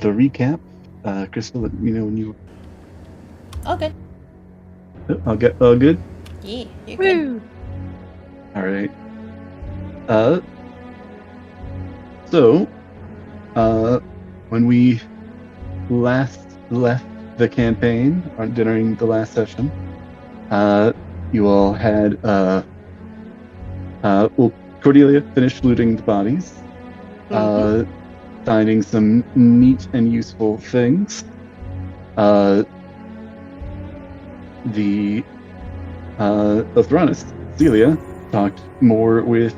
the recap. Crystal, let me know when you... All good. I'll get all good. Yeah, you're good. All right. So, when we last left the campaign during the last session, you all had Cordelia finished looting the bodies, finding some neat and useful things. The Othronist, Celia, talked more with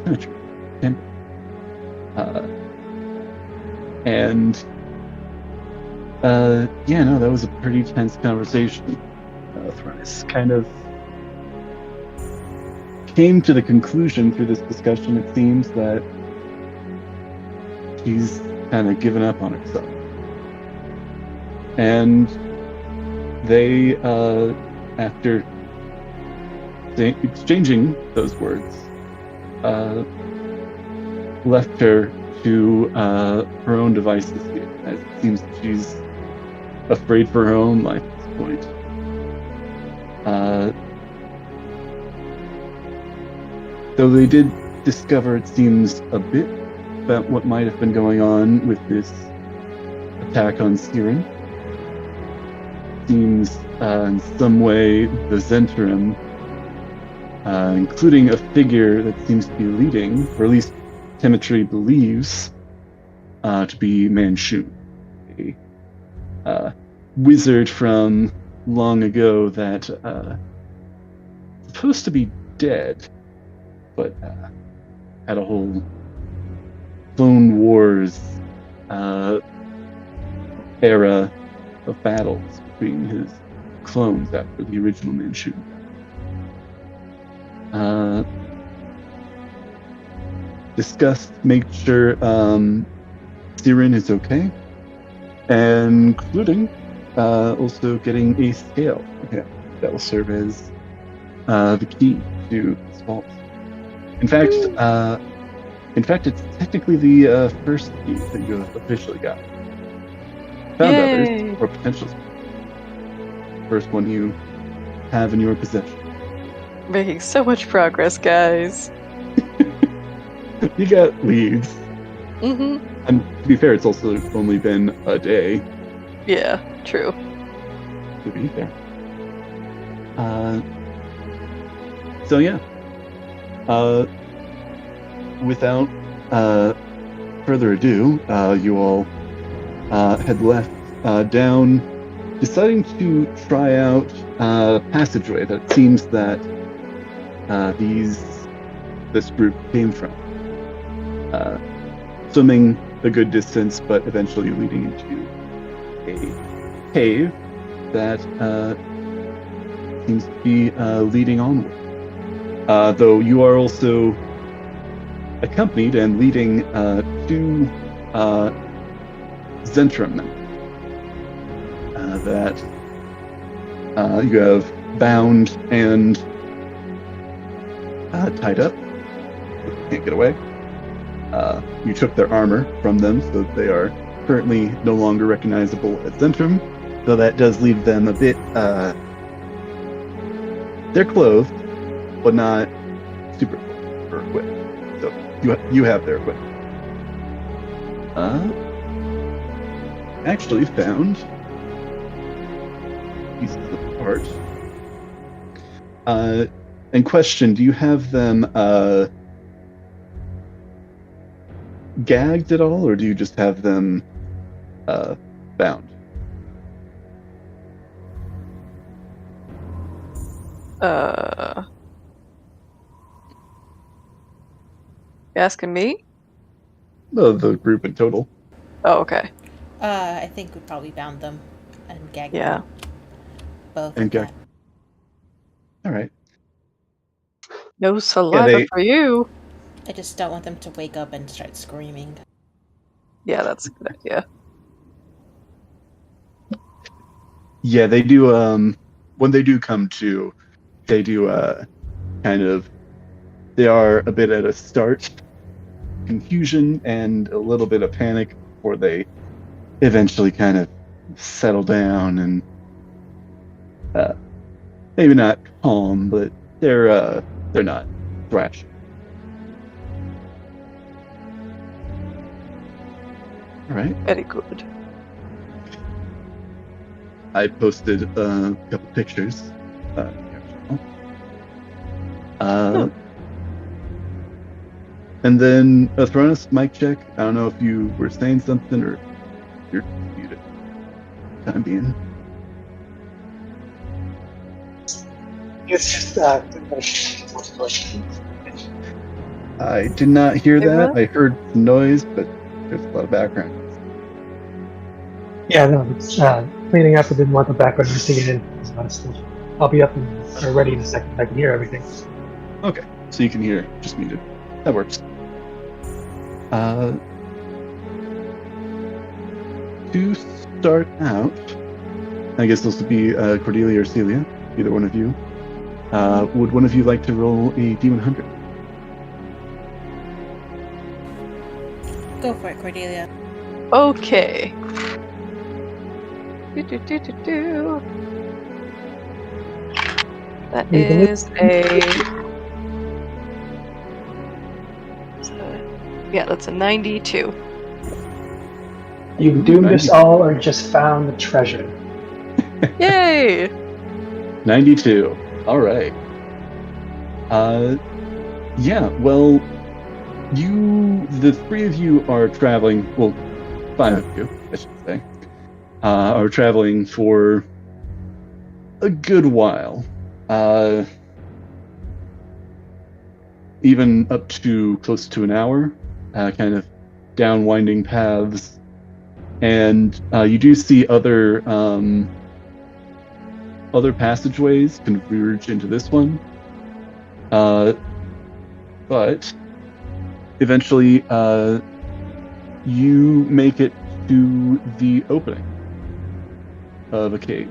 Symmetry. That was a pretty tense conversation. Thrice kind of came to the conclusion through this discussion, it seems, that she's kind of given up on herself. And they, after exchanging those words, left her to her own devices here, as it seems that she's afraid for her own life at this point. Though they did discover, it seems, a bit about what might have been going on with this attack on Siren. Seems in some way the Zentrum, including a figure that seems to be leading, or at least Symmetry believes to be Manchun, a wizard from long ago that supposed to be dead, but had a whole Clone Wars era of battles between his clones after the original Manchun. Discussed, make sure Siren is okay, including also getting a scale. Okay, that will serve as the key to this vault. In fact, it's technically the first key that you have officially got. Found others, or potential. First one you have in your possession. Making so much progress, guys. You got leads. Mm-hmm. And to be fair, it's also only been a day. Yeah, true. To be fair. Without further ado, you all had left down, deciding to try out a passageway that it seems that this group came from. Swimming a good distance, but eventually leading into a cave that seems to be leading onward. Though you are also accompanied and leading two Zentrum members that you have bound and tied up. Can't get away. You took their armor from them, so they are currently no longer recognizable as Zentrum, though that does leave them a bit... they're clothed, but not super clothed or equipped. So you have their equipment. Actually found pieces of art. And question, do you have them gagged at all, or do you just have them bound? You asking me? The group in total. Oh, okay. I think we probably bound them and gagged Yeah. them. Both. And gagged. All right. No saliva for you. I just don't want them to wake up and start screaming. Yeah, that's a good idea. Yeah, they do. When they do come to, they do kind of. They are a bit at a start, confusion and a little bit of panic, before they eventually kind of settle down and maybe not calm, but they're not thrashing. All right. Very good. I posted a couple pictures. And then Thronis, mic check. I don't know if you were saying something or you're muted. Time being. It's just I did not hear Hey, that. what? I heard noise, but there's a lot of background. yeah, no, it's cleaning up. I didn't want the background missing in. There's a lot of stuff. I'll be up and ready in a second. I can hear everything. Okay, so you can hear, just muted. That works. To start out, I guess this would be Cordelia or Celia, either one of you. Would one of you like to roll a D100? Go for it, Cordelia. Okay. That is that's a 92. You doomed us all or just found the treasure? Yay! 92. All right. Yeah, well, the three of you are traveling, well, 5 of you, I should say, are traveling for a good while. Even up to close to an hour, kind of down winding paths. And you do see other passageways converge into this one. But eventually you make it to the opening of a cave.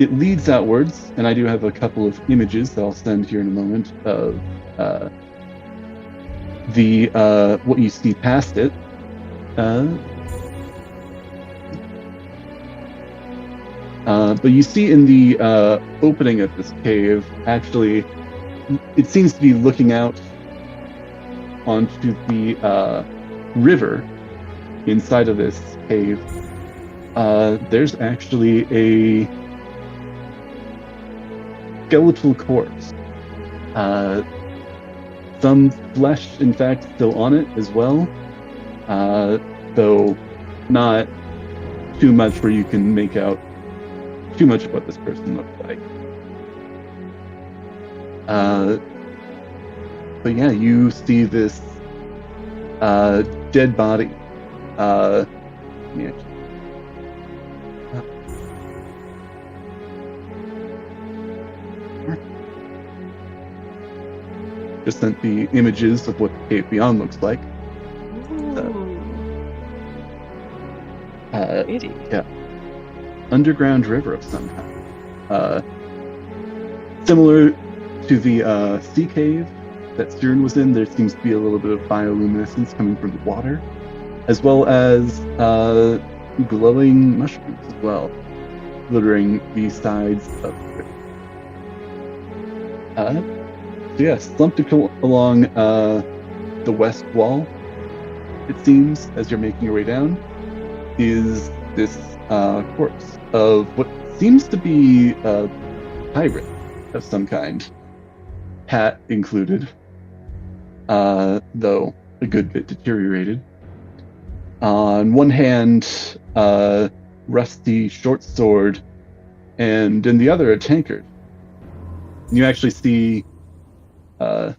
It leads outwards, and I do have a couple of images that I'll send here in a moment of what you see past it. But you see in the opening of this cave, actually, it seems to be looking out onto the river inside of this cave. There's actually a skeletal corpse. Some flesh, in fact, still on it as well, though not too much where you can make out too much of what this person looked like. But yeah, you see this dead body. Yeah. Just sent the images of what the cave beyond looks like. Yeah. Underground river of some kind. Similar to the sea cave that Siren was in, there seems to be a little bit of bioluminescence coming from the water, as well as glowing mushrooms as well, glittering the sides of the river. So yeah, slumped along the west wall, it seems, as you're making your way down, is this corpse of what seems to be a pirate of some kind, hat included, though a good bit deteriorated. On one hand, rusty short sword, and in the other, a tankard. You actually see kind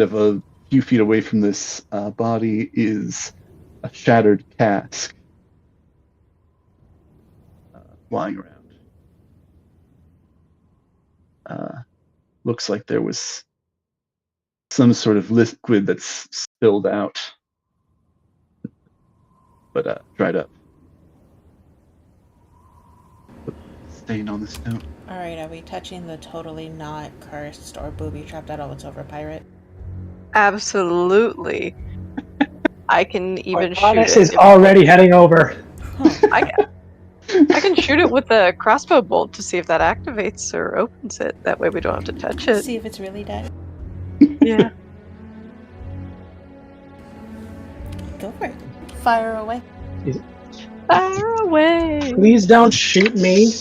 of a few feet away from this body is a shattered cask lying around. Looks like there was some sort of liquid that's spilled out, but dried up. Stain on the stone. Alright, are we touching the totally not cursed or booby-trapped at all? It's over pirate? Absolutely. I can even shoot Honest it. is already heading over. I can shoot it with a crossbow bolt to see if that activates or opens it. That way we don't have to touch it. See if it's really dead. Yeah. Go for it. Fire away. Fire away. Please don't shoot me.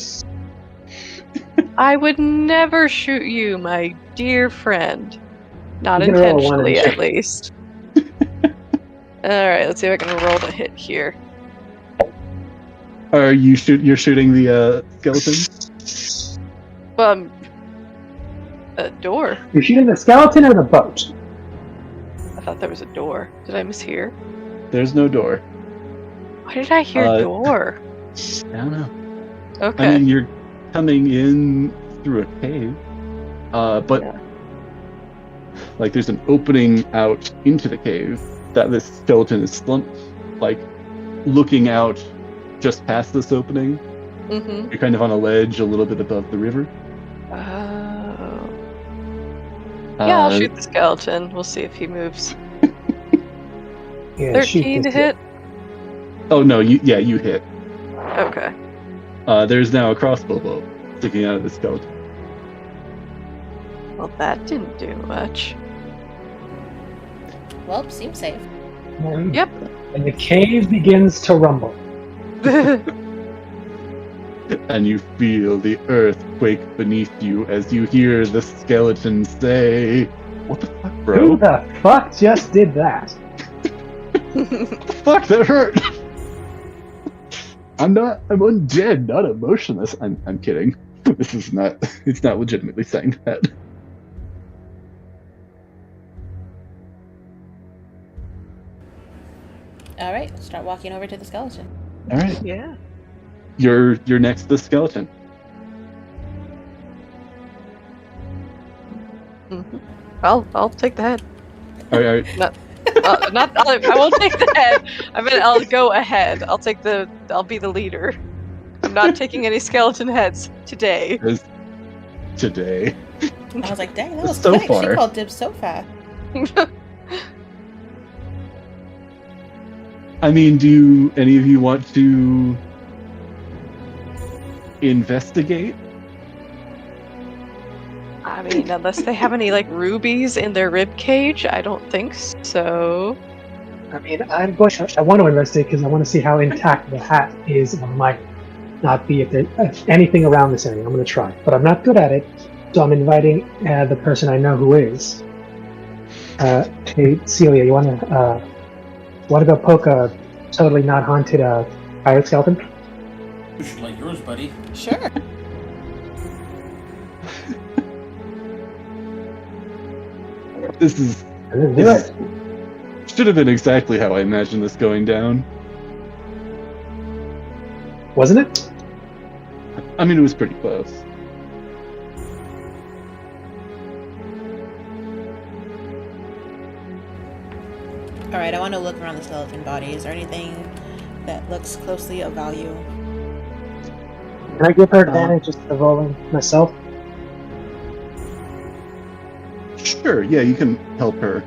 I would never shoot you, my dear friend. Not You can roll a one intentionally, and at least. Alright, let's see if I can roll the hit here. Are you you're shooting the skeleton? A door. You're shooting the skeleton or the boat? I thought there was a door. Did I mishear? There's no door. Why did I hear door? I don't know. Okay. I mean, you're coming in through a cave, but Yeah. like there's an opening out into the cave that this skeleton is slumped, like looking out just past this opening. Mm-hmm. You're kind of on a ledge a little bit above the river. Oh. Yeah, I'll shoot the skeleton. We'll see if he moves. Yeah, 13 to hit? Oh no, you hit. Okay. There's now a crossbow bolt sticking out of the skeleton. Well, that didn't do much. Well, seems safe. Yep. And the cave begins to rumble. And you feel the earth quake beneath you as you hear the skeleton say, "What the fuck, Who bro? the fuck just did that? Fuck, that hurt." I'm undead, not emotionless. I'm kidding. This is not. It's not legitimately saying that. All right, start walking over to the skeleton. All right, Yeah. you're next to the skeleton. Mm-hmm. I'll take the head. All right. I won't take the head. I mean, I'll go ahead. I'll be the leader. I'm not taking any skeleton heads today. Today. I was like, dang, that was So quick. far. She called dibs so fast. I mean, do any of you want to investigate? I mean, unless they have any like rubies in their rib cage, I don't think so. I mean, I want to investigate because I want to see how intact the hat is and might not be if there's anything around this area. I'm going to try, but I'm not good at it, so I'm inviting the person I know who is. Hey, Celia, you want to go poke a totally not haunted pirate skeleton? You should like yours, buddy. Sure. This is Let's do it. should have been exactly how I imagined this going down. Wasn't it? I mean, it was pretty close. All right, I want to look around the skeleton body. Is there anything that looks closely of value? Can I give her advantage just to rolling myself? Sure, yeah, you can help her.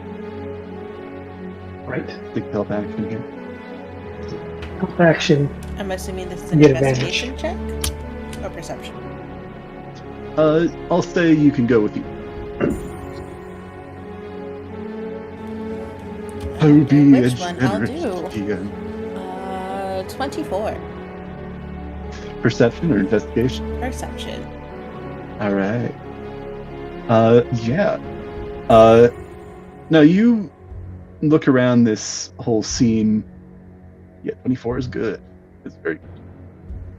Right. Big help action here. Help action. I'm assuming this is an Get investigation check or perception. I'll say you can go with you. Oh, be a Which one I'll generous do? GM. 24. Perception or investigation? Perception. All right. Yeah. Now you look around this whole scene. Yeah, 24 is good. It's very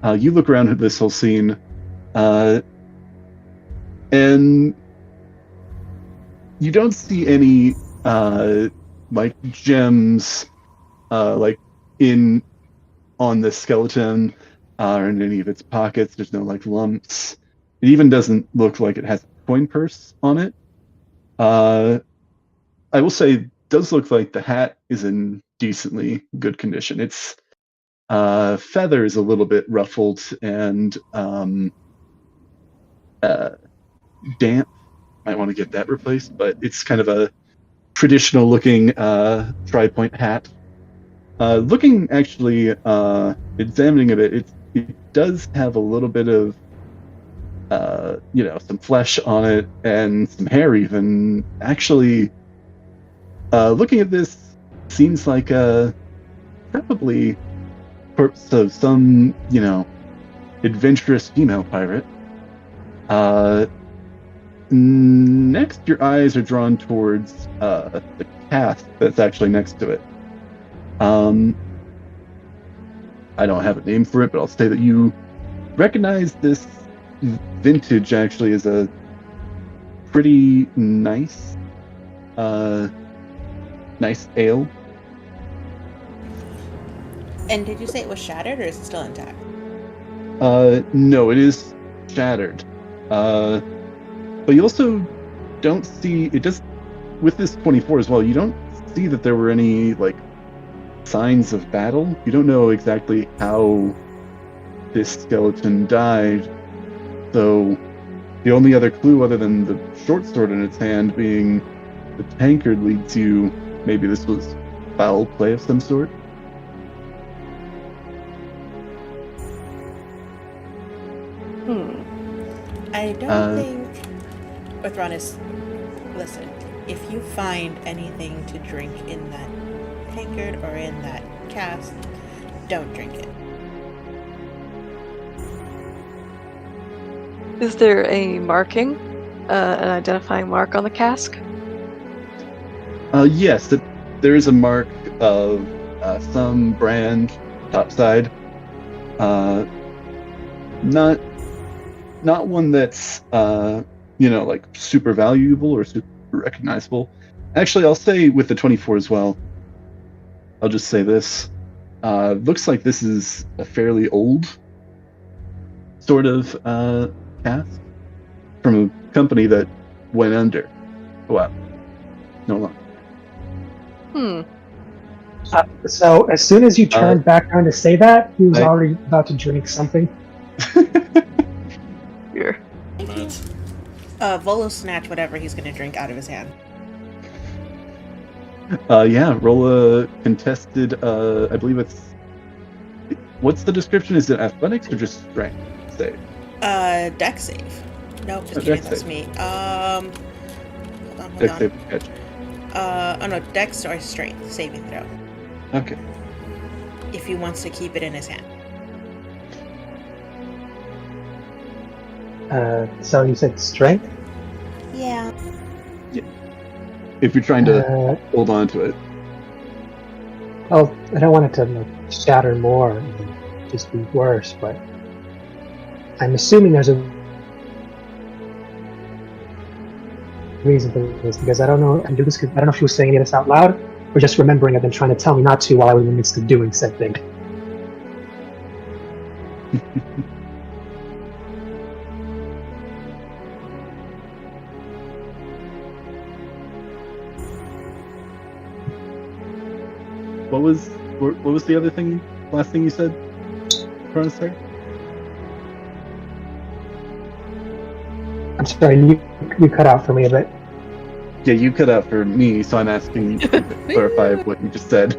good. You look around at this whole scene, and you don't see any like gems like on the skeleton or in any of its pockets. There's no like lumps. It even doesn't look like it has a coin purse on it. I will say, it does look like the hat is in decently good condition. Its feather is a little bit ruffled and damp. Might want to get that replaced, but it's kind of a traditional-looking tri-point hat. Looking actually, examining it does have a little bit of, some flesh on it and some hair even. Actually, looking at this, seems like probably corpse of some, adventurous female pirate. Next, your eyes are drawn towards the cask that's actually next to it. I don't have a name for it, but I'll say that you recognize this vintage actually as a pretty nice ale. And did you say it was shattered or is it still intact? No, it is shattered. But you also don't see it just with this 24 as well. You don't see that there were any signs of battle. You don't know exactly how this skeleton died. So the only other clue other than the short sword in its hand being the tankard leads you maybe this was foul play of some sort. I don't think Othronus, listen, if you find anything to drink in that tankard or in that cask, don't drink it. Is there a marking, an identifying mark on the cask? Yes, there is a mark of some brand topside. Not one that's super valuable or super recognizable. Actually, I'll say with the 24 as well. I'll just say this. Looks like this is a fairly old sort of cask from a company that went under. Wow. No longer. So as soon as you turned back around to say that, he was already about to drink something. Here. Volo snatch whatever he's going to drink out of his hand. Roll a contested, I believe it's... What's the description? Is it athletics or just strength save? Dex save. Nope, just Dex kidding, that's save. me. Hold on. Dex save, catch. Dex or strength saving throw. Okay. If he wants to keep it in his hand. So you said strength? Yeah. If you're trying to hold on to it. Oh, I don't want it to shatter more and just be worse, but I'm assuming there's a reason for this because I don't know. I don't know if she was saying any of this out loud or just remembering it and trying to tell me not to while I was in the midst of doing said thing. What was the other thing? Last thing you said? Sorry? I'm sorry, you cut out for me a bit. Yeah, you cut out for me, so I'm asking you to clarify what you just said.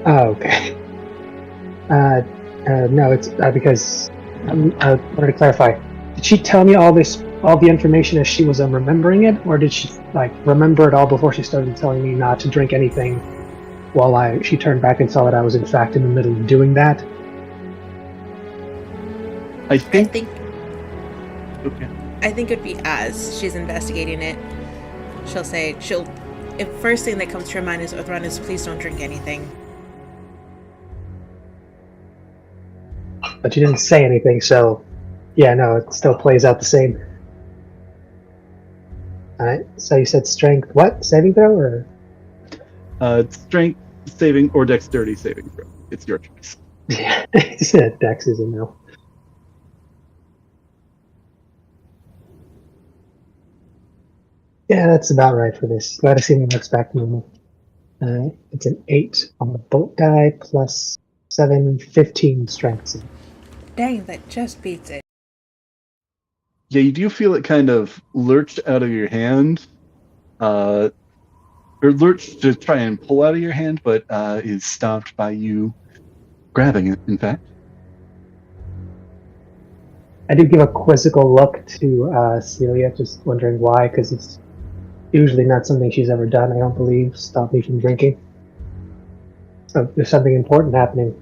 Oh, okay. No, it's because I wanted to clarify. Did she tell me all the information as she was remembering it, or did she remember it all before she started telling me not to drink anything? While she turned back and saw that I was in fact in the middle of doing that. I think. Okay. I think it'd be as she's investigating it. If first thing that comes to her mind is Othronus, please don't drink anything. But you didn't say anything, so yeah, no, it still plays out the same. Alright, so you said strength, what? Saving throw, or? Strength saving or dexterity saving throw. It's your choice. Yeah, you said dex is a no. Yeah, that's about right for this. Glad to see me looks back normal. It's an 8 on the bolt die plus 7, 15 strength. Dang, that just beats it. Yeah, you do feel it kind of lurched out of your hand. or lurch to try and pull out of your hand, but is stopped by you grabbing it. In fact, I do give a quizzical look to Celia, just wondering why, because it's usually not something she's ever done, I don't believe, stop me from drinking. So there's something important happening.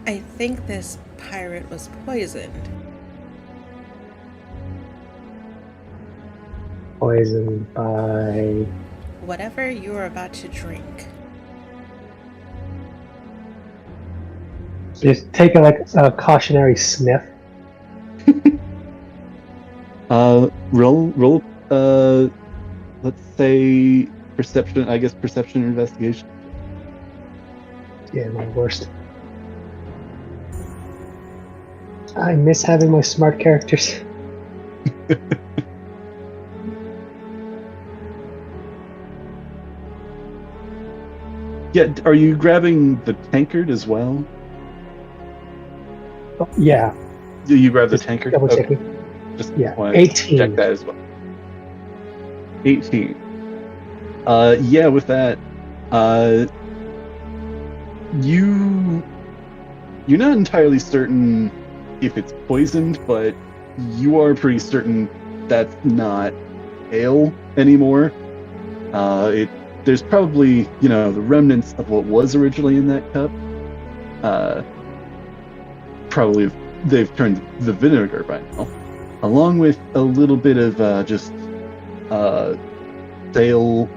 I think this pirate was poisoned. Poisoned by... Whatever you are about to drink. Just take a cautionary sniff. roll. Let's say perception. I guess perception or investigation. Yeah, my worst. I miss having my smart characters. Yeah, are you grabbing the tankard as well? Oh, yeah. Do you grab the Just tankard? double Okay. checking. Just Yeah, wanted to 18. check that as well. 18. Yeah, with that, you're not entirely certain if it's poisoned, but you are pretty certain that's not ale anymore. There's probably, the remnants of what was originally in that cup. Probably they've turned the vinegar by now, along with a little bit of just stale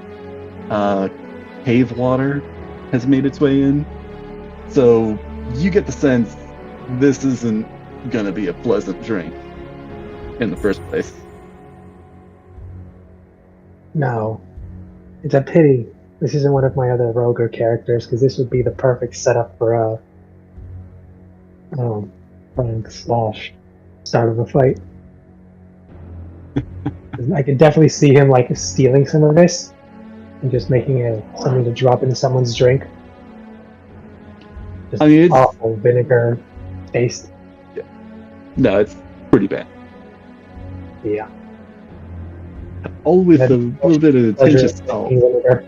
cave water has made its way in. So you get the sense this isn't gonna be a pleasant drink in the first place. No. It's a pity this isn't one of my other Roger characters, because this would be the perfect setup for Frank / start of a fight. I could definitely see him stealing some of this and just making something to drop into someone's drink. Just It's awful vinegar taste. Yeah. No, it's pretty bad. Yeah. All with a little bit of tinge of salt. Vinegar.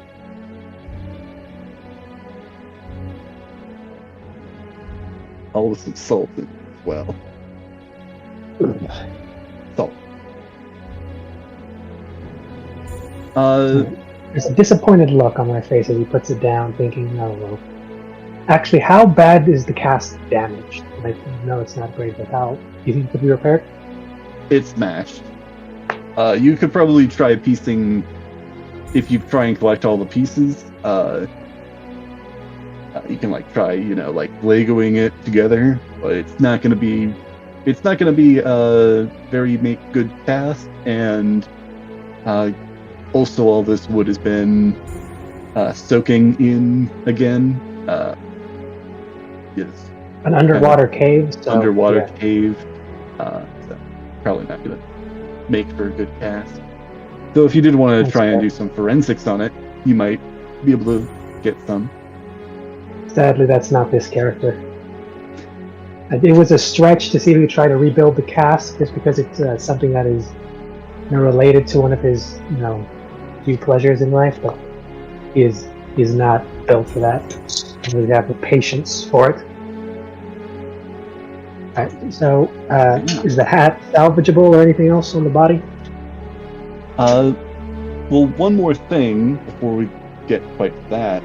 All with some salt in it as well. Salt. There's a disappointed look on my face as he puts it down, thinking, oh, well. Actually, how bad is the cast damaged? No, it's not great, but how? Do you think it could be repaired? It's smashed. You could probably try piecing, if you try and collect all the pieces, you can try, Legoing it together, but it's not gonna be a very make good cast, and also all this wood has been soaking in again. Yes. An underwater cave? So, Underwater yeah. cave. So probably not gonna make for a good cast. So if you did want to try and do some forensics on it, you might be able to get some. Sadly, that's not this character. It was a stretch to see if he could try to rebuild the cast, just because it's something that is related to one of his few pleasures in life, but he is not built for that. He doesn't have the patience for it. Alright, so is the hat salvageable or anything else on the body? Well, one more thing before we get quite to that.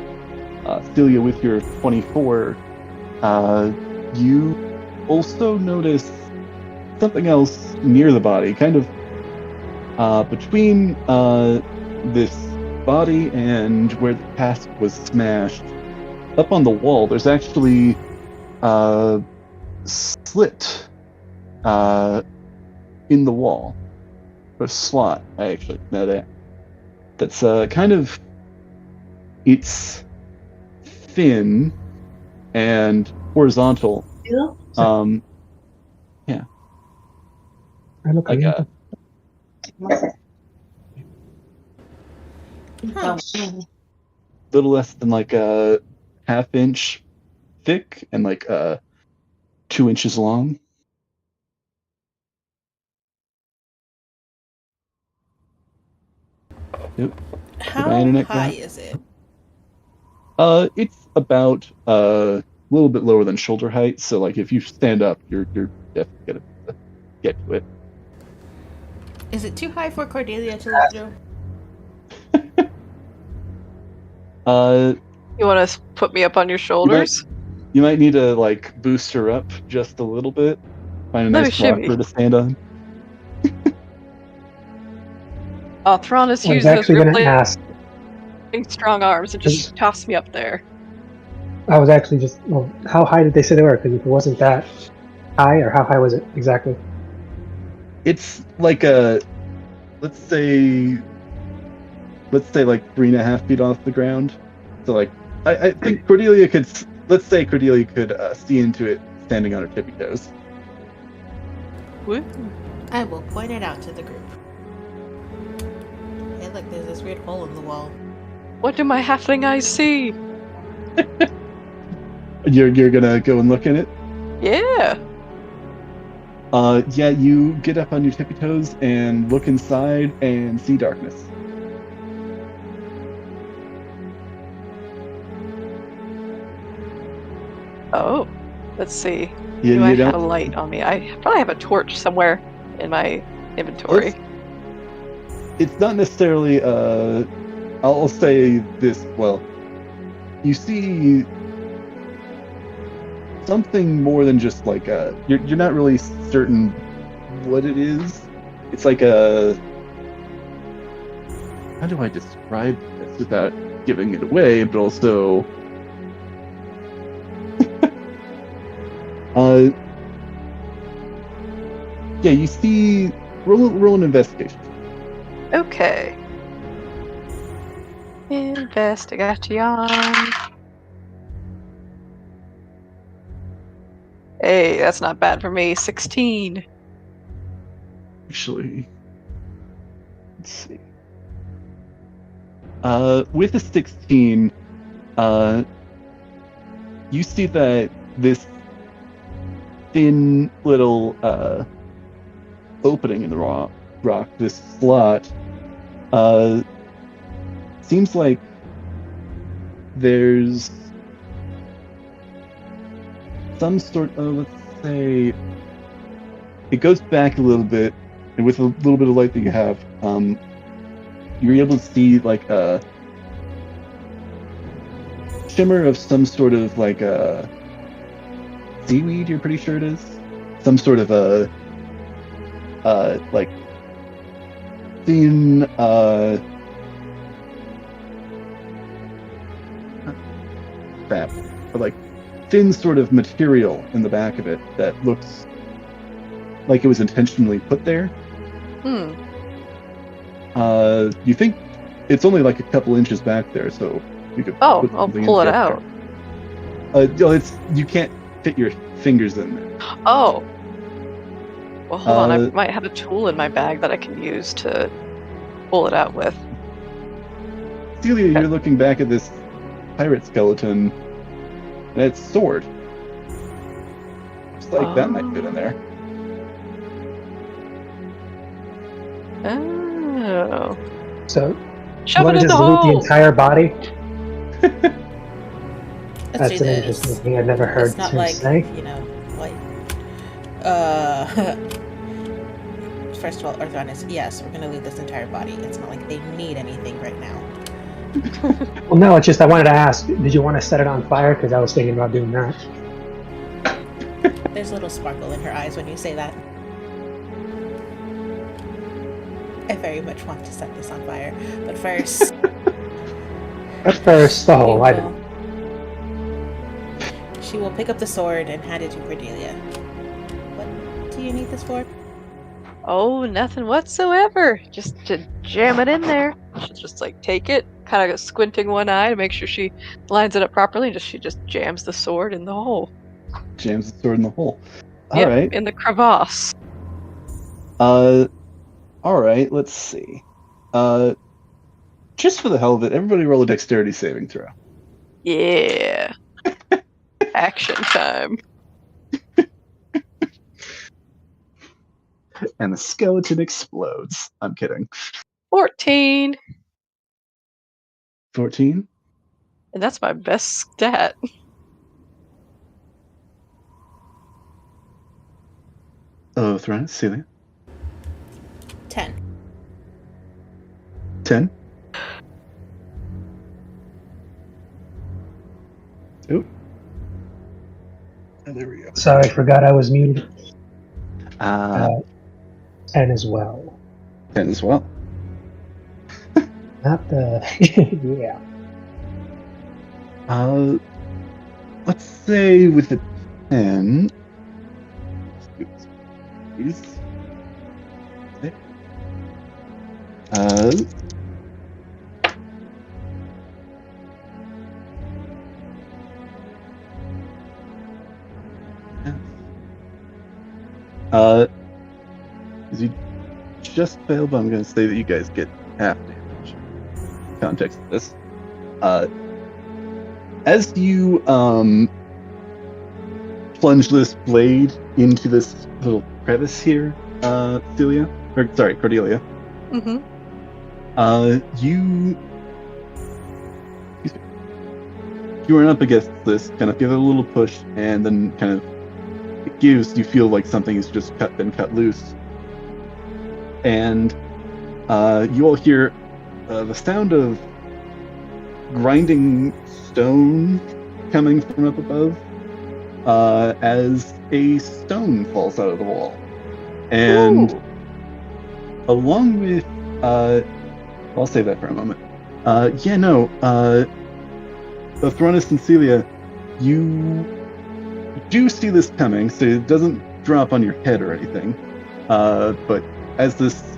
Celia, with your 24, you also notice something else near the body, kind of between this body and where the cask was smashed. Up on the wall, there's actually a slit in the wall. A slot, actually. No, that's kind of... It's thin and horizontal. Yeah. I look Like a little less than a half-inch thick and 2 inches long. Yep. How My internet high got- is it? It's about a little bit lower than shoulder height. So like if you stand up, you're definitely gonna be able to get to it. Is it too high for Cordelia to look through? You want to put me up on your shoulders? You might need to like boost her up just a little bit. Find a Let me nice rock shimmy. for her to stand on. Thrawnus I was used those actually going to really ask. strong arms and just tossed me up there. I was actually just. Well, how high did they say they were? Because if it wasn't that high, or how high was it exactly? It's like let's say like 3.5 feet off the ground. So like I think Cordelia could. Let's say Cordelia could see into it standing on her tippy toes. Woo. I will point it out to the group. Hey, look, there's this weird hole in the wall. What do my halfling eyes see? You're gonna go and look in it. Yeah. Yeah, you get up on your tippy toes and look inside and see darkness. Oh, let's see. You, Do I you have a don't. light on me? I probably have a torch somewhere in my inventory. It's not necessarily. I'll say this. Well, you see something more than just like a. You're not really certain what it is. It's like a. How do I describe this without giving it away, but also. Yeah, you see. Roll an investigation. Okay. Investigation. Hey, that's not bad for me. 16. Actually, let's see. With a 16, you see that this thin little opening in the rock, this slot, seems like there's some sort of, let's say, it goes back a little bit, and with a little bit of light that you have, you're able to see like a shimmer of some sort of like a seaweed. You're pretty sure it is some sort of a like thin crap, but like thin sort of material in the back of it that looks like it was intentionally put there. Hmm. You think it's only like a couple inches back there, so you could. Oh, put I'll something pull in it there. out. You can't fit your fingers in there. Oh. Well, hold on. I Uh, might have a tool in my bag that I can use to pull it out with. Celia, you're looking back at this pirate skeleton, and it's sword. Looks like that might fit in there. Oh. So, Shove what it is in this? the Loot the hole! entire body? Let's That's do an this. interesting thing I've never heard It's not him like, say. you know, like, first of all, Orthonis, yes, we're gonna loot this entire body. It's not like they need anything right now. Well, no, it's just I wanted to ask, did you want to set it on fire? Because I was thinking about doing that. There's a little sparkle in her eyes when you say that. I very much want to set this on fire, but first, At first, the whole we item. will- she will pick up the sword and hand it to Cordelia. What do you need this for? Oh, nothing whatsoever. Just to jam it in there. She'll just like take it, kind of squinting one eye to make sure she lines it up properly. And she just jams the sword in the hole. Jams the sword in the hole. All Yep, right. in the crevasse. All right. Let's see. Just for the hell of it, everybody roll a dexterity saving throw. Yeah. Action time. And the skeleton explodes. I'm kidding. 14. 14. And that's my best stat. Oh, Thranis, Celia. 10. 10. Oh. Oh, there we go. Sorry, I forgot I was muted. 10 10 as well. as well. Not the... yeah. Let's say with a 10. Let's do this, please. Okay. You just failed, but I'm going to say that you guys get half damage. Context of this. As you plunge this blade into this little crevice here, Cordelia. Mm-hmm. You run up against this, kind of give it a little push, and then kind of you feel like something is just been cut loose. And you all hear the sound of grinding stone coming from up above as a stone falls out of the wall. And along with... I'll save that for a moment. Thronis and Celia, you do see this coming, so it doesn't drop on your head or anything. But as this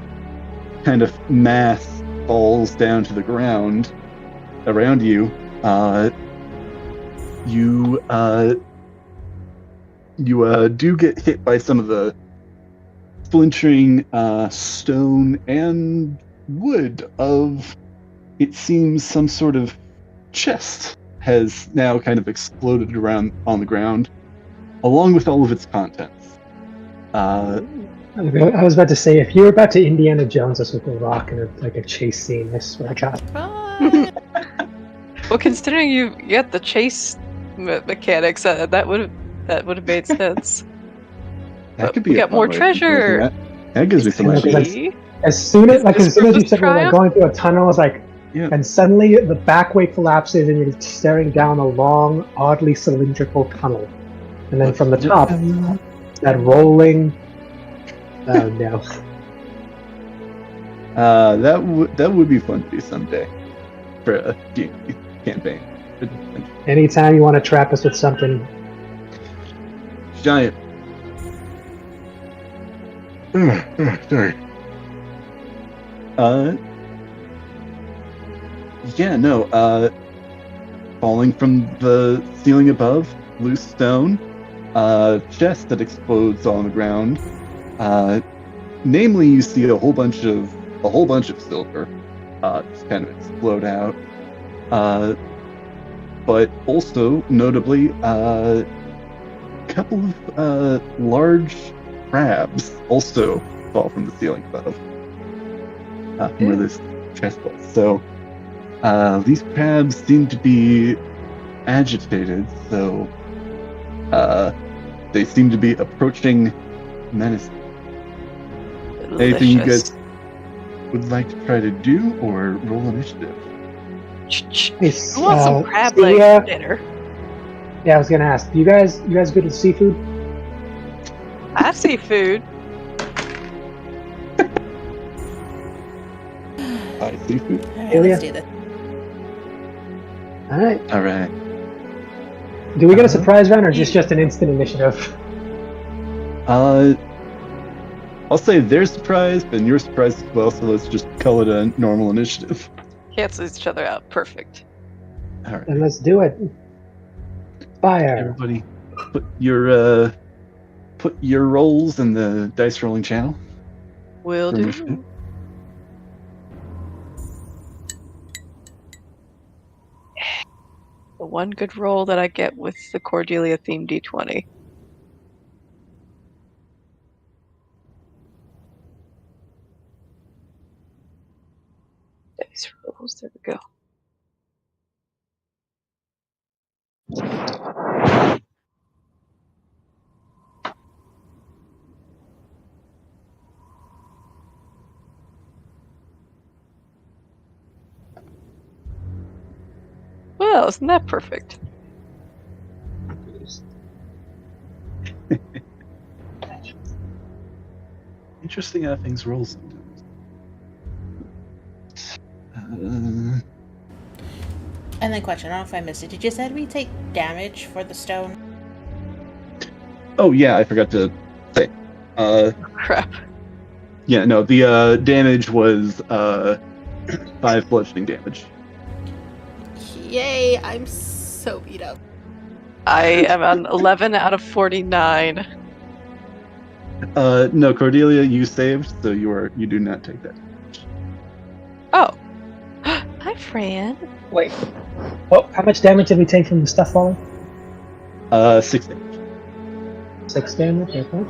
kind of mass falls down to the ground around you, you do get hit by some of the splintering stone and wood of, it seems, some sort of chest has now kind of exploded around on the ground, along with all of its contents. I was about to say, if you were about to Indiana Jones us with a rock and a chase scene, I swear to God. Well, considering you get the chase mechanics, that would have made sense. That could be we got more treasure. That gives me some ideas. As soon as you said we're like going through a tunnel, I was like, and suddenly the back way collapses and you're staring down a long, oddly cylindrical tunnel. And then from the top, that rolling... Oh no. That would be fun to do someday for a D&D campaign. Anytime you want to trap us with something. Giant. Sorry. Falling from the ceiling above, loose stone, chest that explodes on the ground. Namely, you see a whole bunch of silver just kind of explode out. But also, notably, a couple of large crabs also fall from the ceiling above. From where this chest was. So, these crabs seem to be agitated, so they seem to be approaching menacing. Anything you guys would like to try to do, or roll initiative? Who wants some crab legs for dinner? Yeah, I was gonna ask. You guys good with seafood? I have seafood. Seafood. Alright, let's do this. All right. Do we get a surprise round, or just an instant initiative? I'll say their surprise, and your surprise as well, so let's just call it a normal initiative. Cancel each other out. Perfect. Alright. Then let's do it. Fire. Everybody, put your rolls in the dice rolling channel. Will do. The one good roll that I get with the Cordelia themed D20. Dice rolls, there we go. Well, isn't that perfect? Interesting how things roll sometimes. And then question, I don't know if I missed it. Did you say we take damage for the stone? Oh yeah, I forgot to say. Crap. Yeah, no, the damage was 5 bludgeoning damage. Yay, I'm so beat up. I am on 11 out of 49. No, Cordelia, you saved, so you do not take that. Oh. Hi, Fran. Wait. Oh, how much damage did we take from the stuff falling? 6 damage. 6 damage, okay.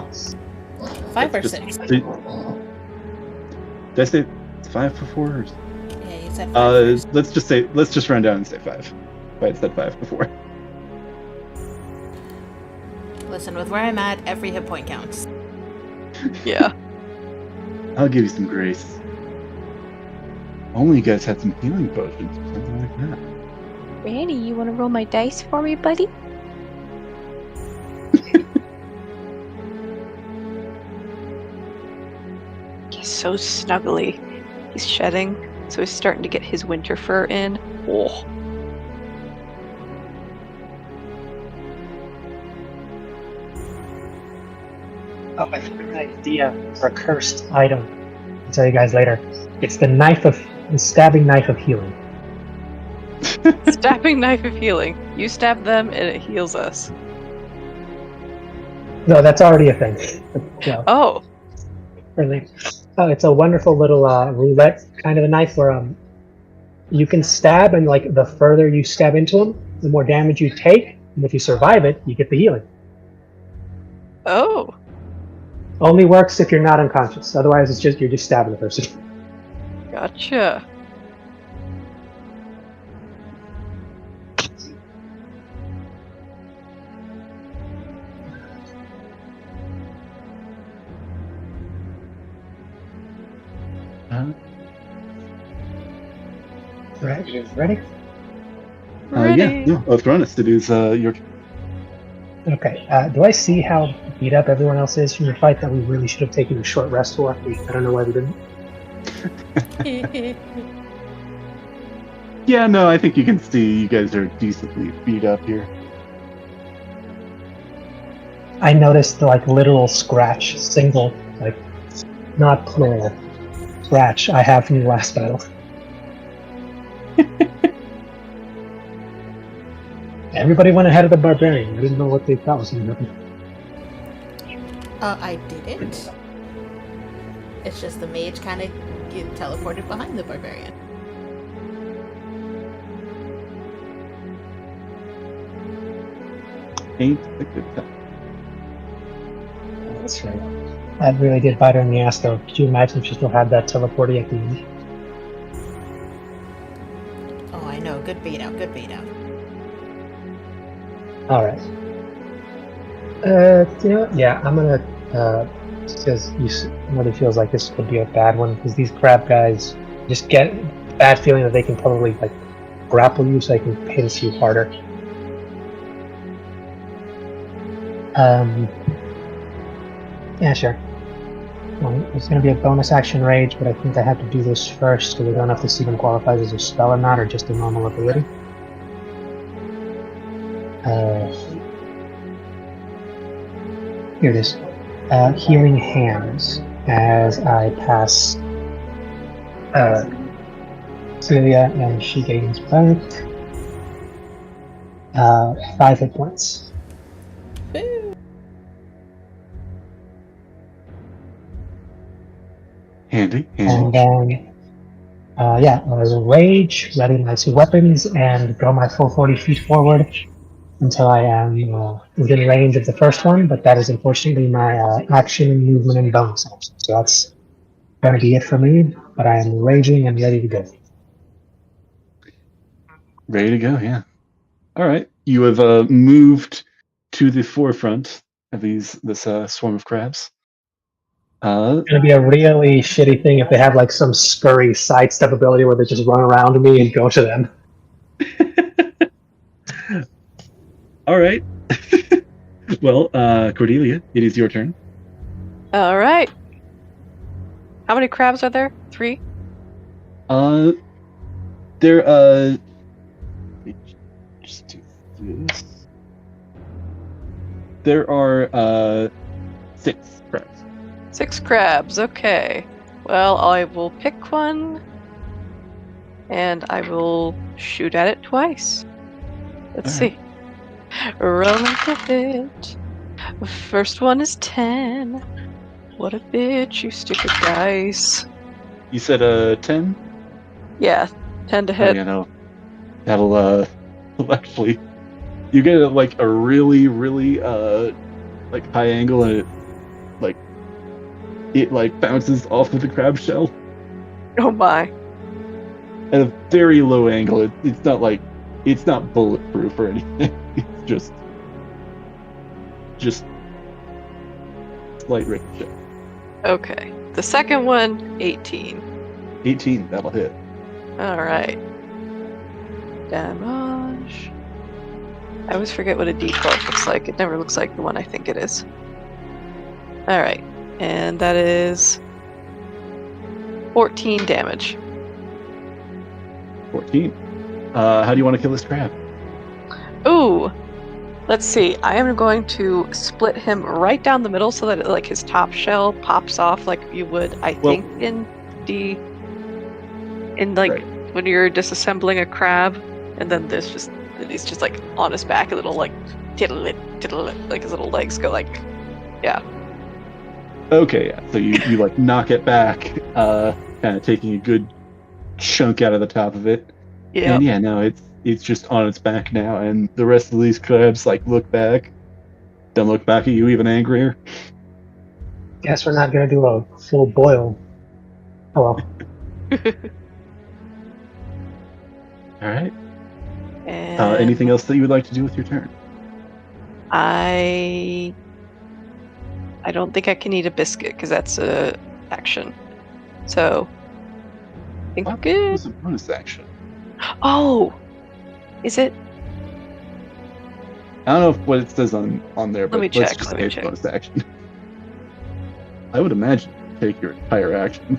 5 or Just- 6? Did I say 5 before? Or... Yeah, you said 5 first. let's just run down and say 5. I had said 5 before. Listen, with where I'm at, every hit point counts. Yeah. I'll give you some grace. Only you guys had some healing potions or something like that. Randy, you want to roll my dice for me, buddy? He's so snuggly. He's shedding, so he's starting to get his winter fur in. Oh. Oh, I found an idea for a cursed item. I'll tell you guys later. It's the stabbing knife of healing. Stabbing knife of healing. You stab them and it heals us. No, that's already a thing. Yeah, Oh. really. Oh, it's a wonderful little roulette kind of a knife where you can stab, and like the further you stab into them, the more damage you take, and if you survive it, you get the healing. Oh. Only works if you're not unconscious. Otherwise, you're just stabbing the person. Gotcha. Right, you guys ready? Ready. Yeah, Thronis, it is your... Okay. Do I see how beat up everyone else is from the fight that we really should have taken a short rest for? I don't know why we didn't. Yeah, no, I think you can see you guys are decently beat up here. I noticed the literal scratch, single, not plural, scratch I have from the last battle. Everybody went ahead of the barbarian. I didn't know what they thought was going to happen. I didn't. It's just the mage kind of get teleported behind the barbarian. Ain't a good time. That's right. That really did bite her in the ass, though. Could you imagine if she still had that teleporting at the end? Oh, I know. Good beat out. Good beat out. All right. Yeah, I'm gonna because nobody feels like this could be a bad one because these crab guys just get a bad feeling that they can probably grapple you so they can pinch you harder. Yeah, sure. Well, it's gonna be a bonus action rage, but I think I have to do this first because I don't have to see if it qualifies as a spell or not, or just a normal ability. Here it is. Healing Hands as I pass Celia, and she gains back 5 hit points. Woo! Handy. And then, rage, ready my 2 weapons, and go my full 40 feet forward until I am within range of the first one, but that is unfortunately my action, movement, and bonus action. So that's going to be it for me, but I am raging and ready to go. Ready to go, yeah. All right. You have moved to the forefront of this swarm of crabs. It's going to be a really shitty thing if they have some scurry sidestep ability where they just run around me and go to them. All right. Well, Cordelia, it is your turn. All right. How many crabs are there? 3? There, let me just do this. There are, 6 crabs. 6 crabs. Okay. Well, I will pick one, and I will shoot at it twice. Let's All see. Roll with it. First one is 10. What a bitch, you stupid dice. You said, 10? Yeah, 10 to Oh, hit. yeah, no. That'll actually, you get like a really, really, like high angle and it bounces off of the crab shell Oh my. at a very low angle. It's not bulletproof or anything. It's just slight ricochet. Okay. The second one, 18. 18, that'll hit. Alright. Damage. I always forget what a d12 looks like. It never looks like the one I think it is. Alright. And that is 14 damage. 14. How do you want to kill this crab? Ooh! Let's see. I am going to split him right down the middle so that like his top shell pops off like you would, I think, in Right. when you're disassembling a crab, and then he's just like on his back, a little like tiddle it, like his little legs go like, yeah. Okay, yeah. So you like knock it back, kind of taking a good chunk out of the top of it. Yeah. And yeah, no, it's just on its back now, and the rest of these crabs like look back, then look back at you even angrier. Guess we're not gonna do a full boil. Oh well. All right. And Anything else that you would like to do with your turn? I don't think I can eat a biscuit because that's a action. So I think Well, good. it was a bonus action. Oh, is it? I don't know what it says on there, but me let's check, just let say me it's check. bonus action. I would imagine you take your entire action,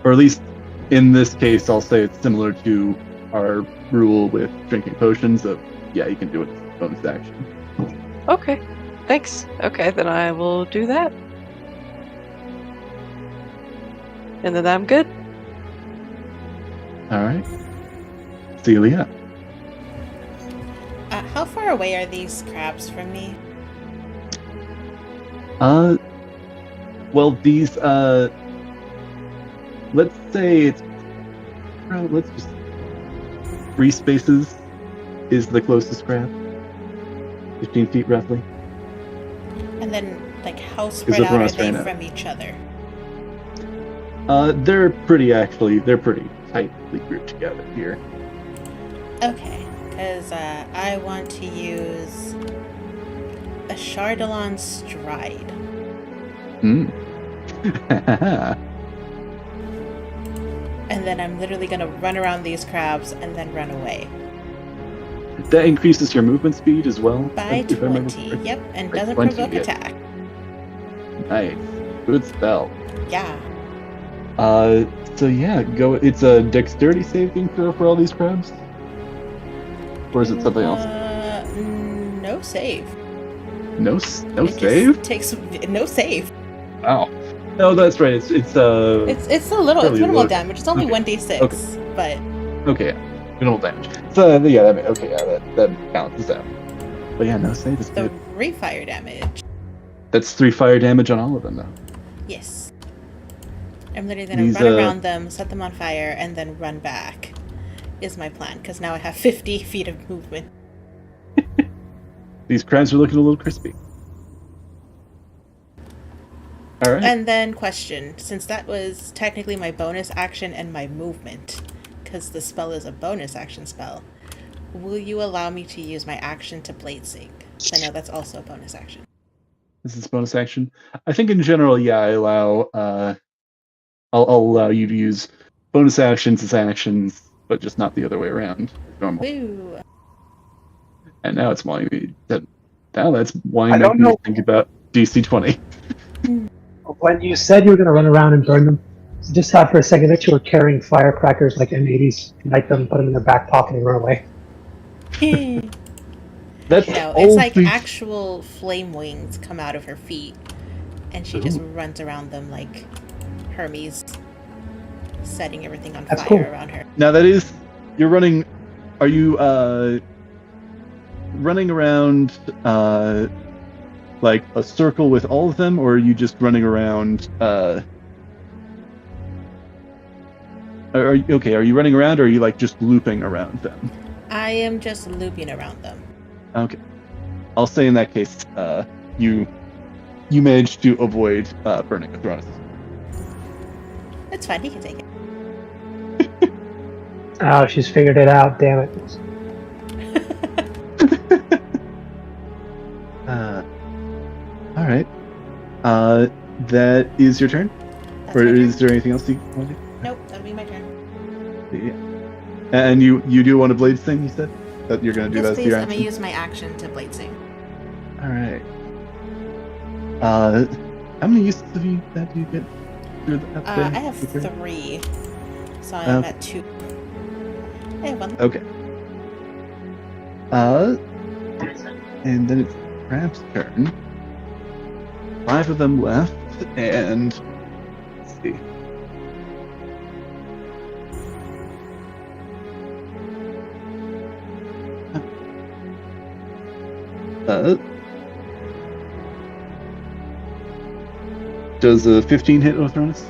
or at least in this case, I'll say it's similar to our rule with drinking potions. Of yeah, you can do it as a bonus action. Okay, thanks. Okay, then I will do that. And then I'm good. All right, Celia. How far away are these crabs from me? Well, these let's say it's let's just 3 spaces is the closest crab. 15 feet roughly. And then, like, how spread look out where are I'm they straight up. from each other? They're pretty tightly grouped together here. Okay, because I want to use a Chardellon Stride. Hmm. And then I'm literally going to run around these crabs and then run away. That increases your movement speed as well. By if I remember 20, correctly. yep, and By doesn't 20, provoke yeah. attack. Nice. Good spell. Yeah. So yeah, go. It's a dexterity saving throw for all these crabs, or is it something else? No save. No It save. just takes no save. Wow. No, that's right. It's It's a little. It's Fairly minimal low. damage. It's only Okay. 1d6, Okay. but okay. Minimal damage. So yeah, that balances out. But yeah, no save is the good. refire damage. That's 3 fire damage on all of them though. Yes. I'm literally gonna These, run around them, set them on fire, and then run back. Is my plan, because now I have 50 feet of movement. These crabs are looking a little crispy. All right. And then question, since that was technically my bonus action and my movement, because the spell is a bonus action spell, will you allow me to use my action to blade sing? I know that's also a bonus action. This is bonus action. I think in general, yeah, I allow. I'll allow you to use bonus actions as actions, but just not the other way around. Normal. Woo! And now it's wanting me now that's wanting I don't me know. to think about DC 20. When you said you were going to run around and burn them, I just thought for a second that you were carrying firecrackers like M80s, light them, put them in their back pocket, and run away. That's No, it's all like the actual flame wings come out of her feet, and she just Ooh. runs around them like Hermes, setting everything on That's fire cool. around her. Now that is you're running. Are you running around like a circle with all of them, or are you just running around? Are you running around, or are you like just looping around them? I am just looping around them. Okay, I'll say in that case, you managed to avoid burning Athronis. It's fine. He can take it. Oh, she's figured it out. Damn it. All right. That is your turn. That's Or my turn. is there anything else you want to do? Nope, that'll be my turn. Yeah. And you do want a blade thing, you said? That you're going to do Yes, that as please. your I'm gonna action? use my action to blade sing. All right. How many uses have you that you get through that I have 3, so I'm Okay. at 2. I have 1. Okay. And then it's Crab's turn. 5 of them left, and let's see. Does a 15 hit Othronus?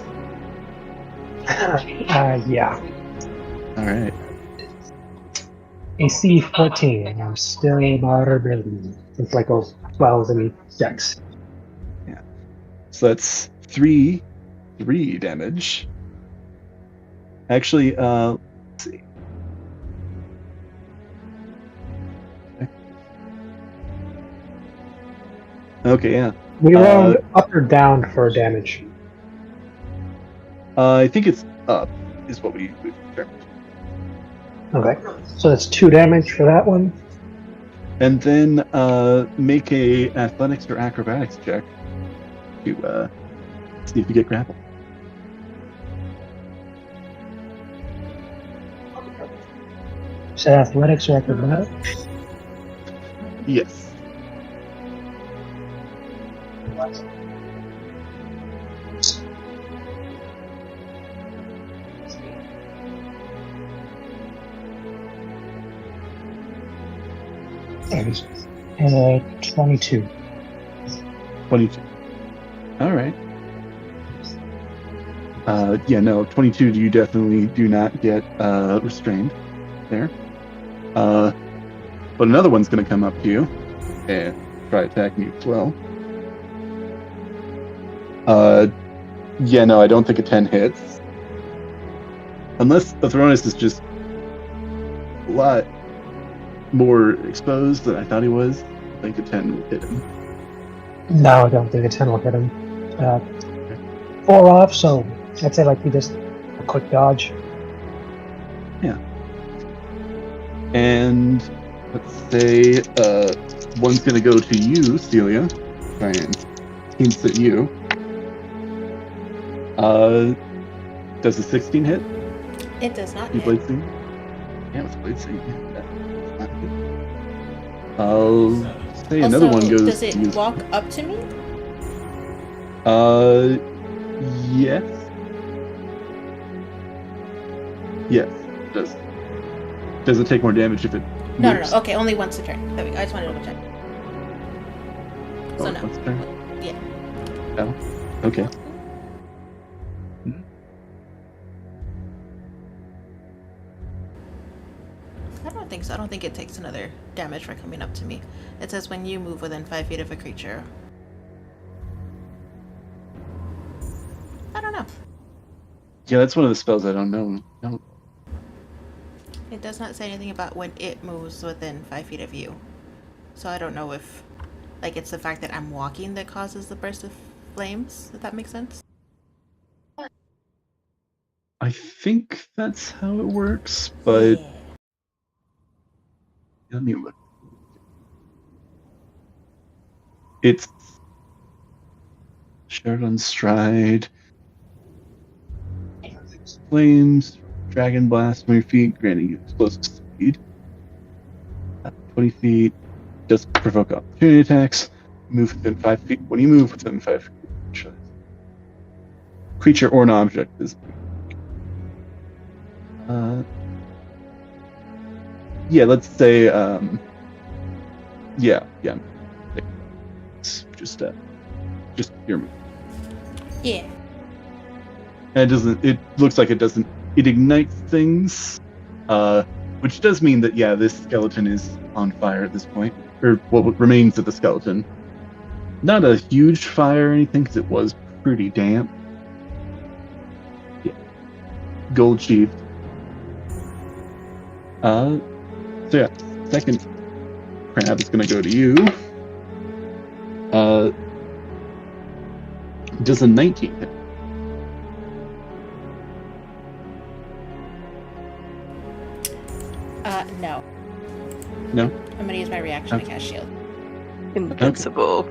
Yeah. All right. AC 14. I'm still moderately. It's like those 12s in dex. So that's 3 damage. Actually, let's see. Okay, yeah. We round up or down for damage. I think it's up, is what we've determined. Okay. So that's 2 damage for that one. And then make a athletics or acrobatics check to see if you get grappled. So athletics or acrobatics? Yes. And 22. 22. All right. Yeah, no, 22. You definitely do not get restrained there. But another one's going to come up to you and try attacking you as well. Yeah, no, I don't think a 10 hits. Unless Athronis is just a lot more exposed than I thought he was. I think a 10 will hit him. No, I don't think a 10 will hit him. 4 off, so I'd say like he just a quick dodge. Yeah. And let's say one's going to go to you, Celia. Try and hints at you. Does a 16 hit? It does not You hit. blade sing? Yeah, it's blade sing. Yeah, that's not good. I'll say another Also, one goes does to it you. walk up to me? Yes. Yes, it does. Does it take more damage if it No. moves? Okay, only once a turn. There we go. I just wanted to double check. So Oh, no. once a turn? Yeah. Oh, okay. I don't think so. I don't think it takes another damage for coming up to me. It says when you move within 5 feet of a creature. I don't know. Yeah, that's one of the spells I don't know. No. It does not say anything about when it moves within 5 feet of you. So I don't know if, like, it's the fact that I'm walking that causes the burst of flames, if that makes sense. I think that's how it works, but Yeah. let me look. It's shared on stride. Flames, dragon blast from your feet, granting you explosive speed. 20 feet. Does provoke opportunity attacks. Move within 5 feet. When you move within 5 feet, creature or an object is. Yeah, let's say. Yeah. It's just your move. Yeah. And it looks like it doesn't. It ignites things, which does mean that this skeleton is on fire at this point, or what remains of the skeleton. Not a huge fire or anything, because it was pretty damp. Yeah. Gold sheathed. Second crab is gonna go to you. Does a 19 hit? No. No? I'm gonna use my reaction to cast shield. Invincible.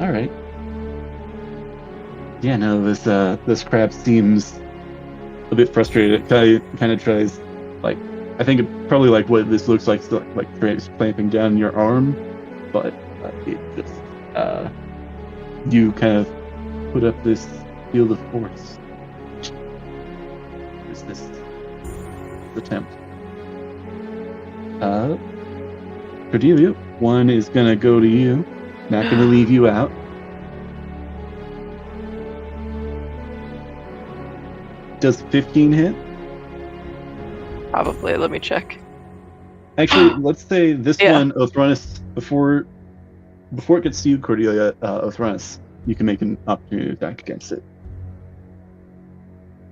All right. Yeah, no, this crab seems a bit frustrated. It kind of tries, I think it probably what this looks like it's clamping down your arm, but it just you kind of put up this field of force. Is this attempt? Cordelia, one is gonna go to you. Not gonna leave you out. Does 15 hit? Probably. Let me check. Actually, let's say this one, Othronus, before it gets to you, Cordelia, Othronus, you can make an opportunity attack against it.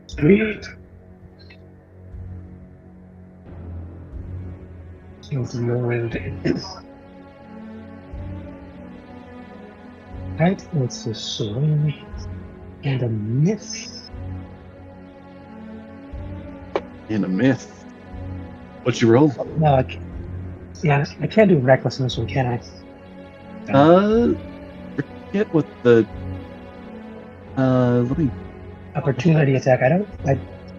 Sweet. Right, it's a swing and a miss. And a miss. What's your roll? No, I can't do reckless in this one, can I? Forget what the. Let me. Opportunity attack. I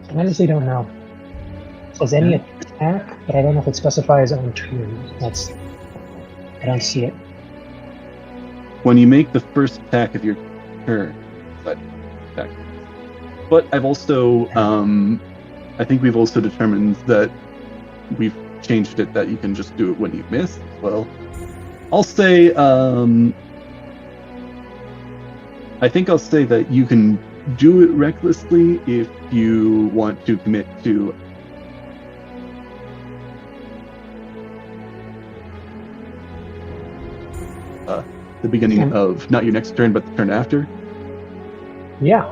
honestly don't know. It says any attack, but I don't know if it specifies on turn. I don't see it. When you make the first attack of your turn, but I've also, I think we've also determined that we've changed it that you can just do it when you miss as well. I'll say, I think I'll say that you can do it recklessly if you want to commit to the beginning of not your next turn, but the turn after. Yeah.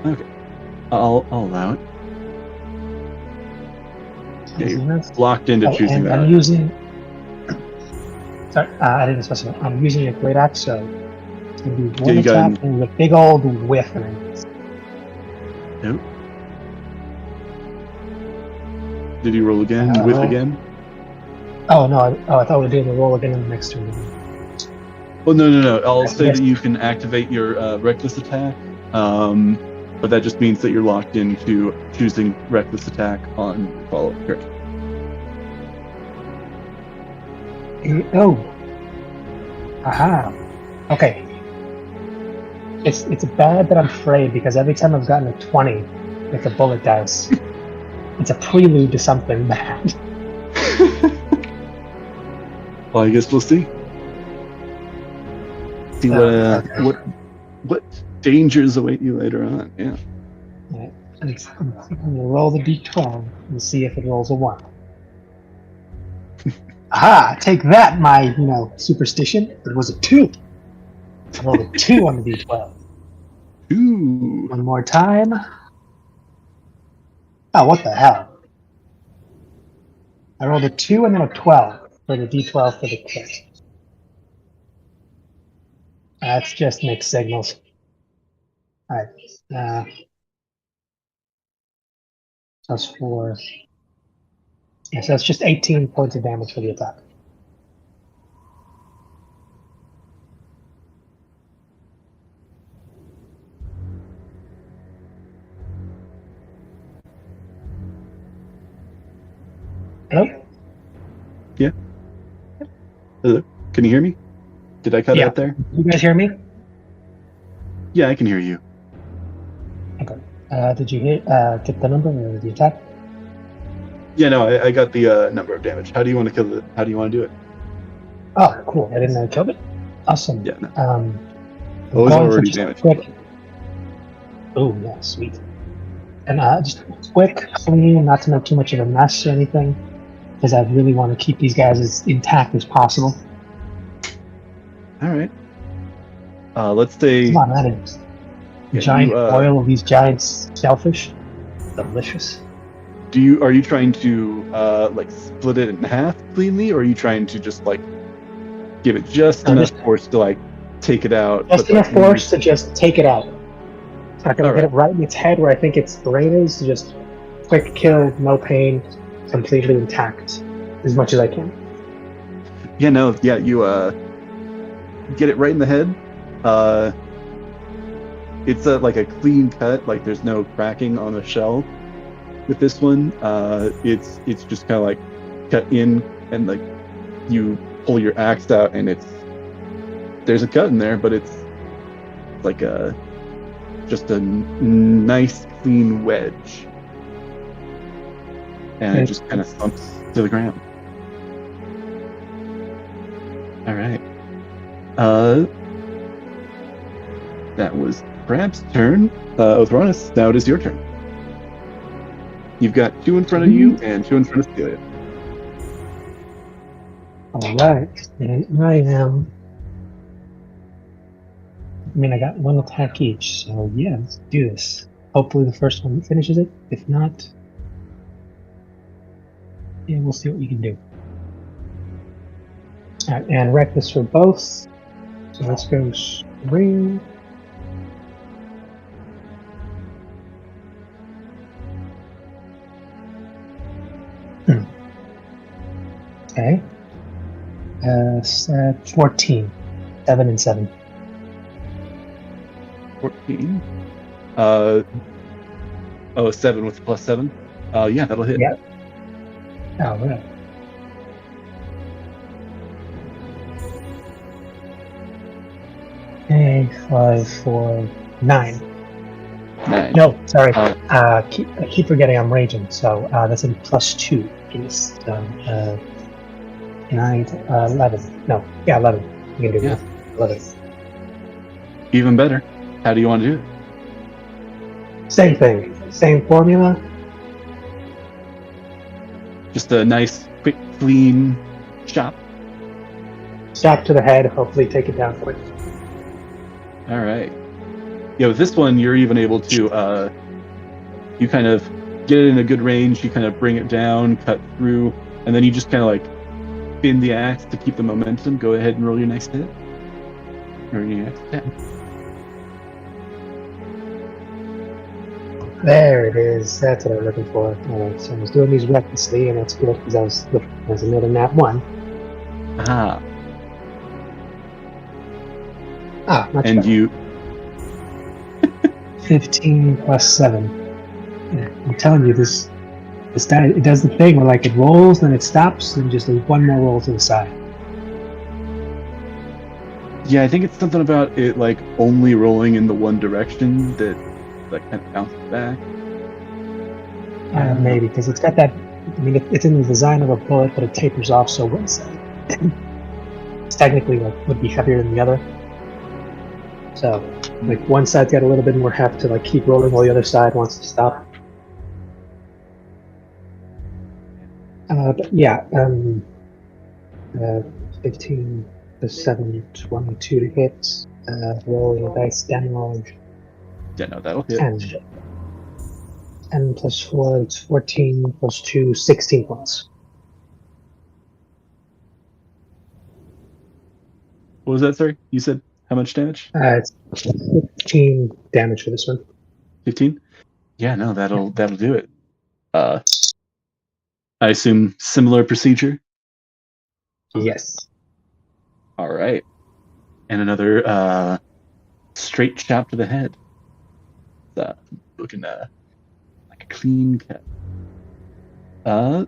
Okay. I'll allow it. Yeah, you're locked into choosing that. I'm using. Sorry, I didn't specify. I'm using a great axe, so it's gonna be one attack and a big old whiff. Nope. Did you roll again? Whiff again? Oh no! I thought we were doing the roll again in the next turn. Well, no. I'll say that you can activate your reckless attack, but that just means that you're locked into choosing reckless attack on follow-up turn. Oh. Aha. Okay. It's bad that I'm afraid because every time I've gotten a 20 with a bullet dice, it's a prelude to something bad. Well, I guess we'll see. See what dangers await you later on. Yeah. Right. We'll roll the d12 and see if it rolls a 1. Aha! Take that, my superstition. It was a 2. I rolled a 2 on the d12. Ooh. One more time. Oh, what the hell? I rolled a 2 and then a 12 for the d12 for the crit. That's just mixed signals. Alright. Plus 4. Yeah, so it's just 18 points of damage for the attack. Hello? Hello? Can you hear me? Did I cut Yeah. out there? You guys hear me? Yeah, I can hear you. Okay. Did you get the number or the attack? Yeah, no, I got the number of damage. How do you want to kill it? How do you want to do it? Oh, cool. I didn't know I killed it. Awesome. Yeah, no. I'm It was going for already just a damaged. quick. Oh, yeah, sweet. And just quick, clean, not to make too much of a mess or anything, because I really want to keep these guys as intact as possible. All right. Let's say. Come on, that is Yeah, giant you, oil of these giant shellfish. Delicious. Are you trying to like split it in half cleanly, or are you trying to just like give it just enough force to like take it out? Just enough force to just take it out. I'm gonna hit it right in its head where I think its brain is. Just quick kill, no pain, completely intact, as much as I can. Yeah, no, yeah, you get it right in the head. It's like a clean cut, like there's no cracking on the shell. With this one, it's just kind of like cut in, and like you pull your axe out, and there's a cut in there, but it's like just a nice clean wedge, and it just kind of slumps to the ground. All right. That was Crab's turn. Othronus, now it is your turn. You've got 2 in front of you and 2 in front of Celia. Alright, and I am. I mean, I got 1 attack each, so yeah, let's do this. Hopefully the first one finishes it. If not, yeah, we'll see what we can do. Alright, and reckless for both. So let's go spring. Okay. 14. 7 and 7. 14. 7 with +7. Yeah, that'll hit. Yeah. Alright. Okay, 5, 4, 9. 9. No, sorry. I keep forgetting I'm raging, so that's a +2. It's 9, 11. No, yeah, 11. You can do that. 11. Even better. How do you want to do it? Same thing. Same formula. Just a nice, quick, clean chop. Shot to the head. Hopefully take it down quick. All right. Yeah, with this one, you're even able to, you kind of get it in a good range, you kind of bring it down, cut through, and then you just kind of like spin the axe to keep the momentum. Go ahead and roll your next hit. Or your next attack. There it is. That's what I'm looking for. Alright, so I was doing these recklessly, and that's good because I was looking for another nat 1. Ah. Not And bad. you 15 plus 7. Yeah, I'm telling you, this die, it does the thing where like it rolls, then it stops, and just there's one more roll to the side. Yeah, I think it's something about it like only rolling in the one direction that like kind of bounces back. Maybe because it's got that. I mean, it's in the design of a bullet, but it tapers off, so one side it's technically like would be heavier than the other. So, like one side's got a little bit more heft to like keep rolling, while the other side wants to stop. But yeah, 15 to 7, 22 to hit. Rolling the dice damage. Yeah, no, that'll hit. 10 plus 4, it's 14 plus 2, 16 points. What was that, sorry? You said how much damage? It's 15 damage for this one. 15? Yeah, no, that'll do it. I assume similar procedure. Yes. All right, and another straight chop to the head. Looking like a clean cut. So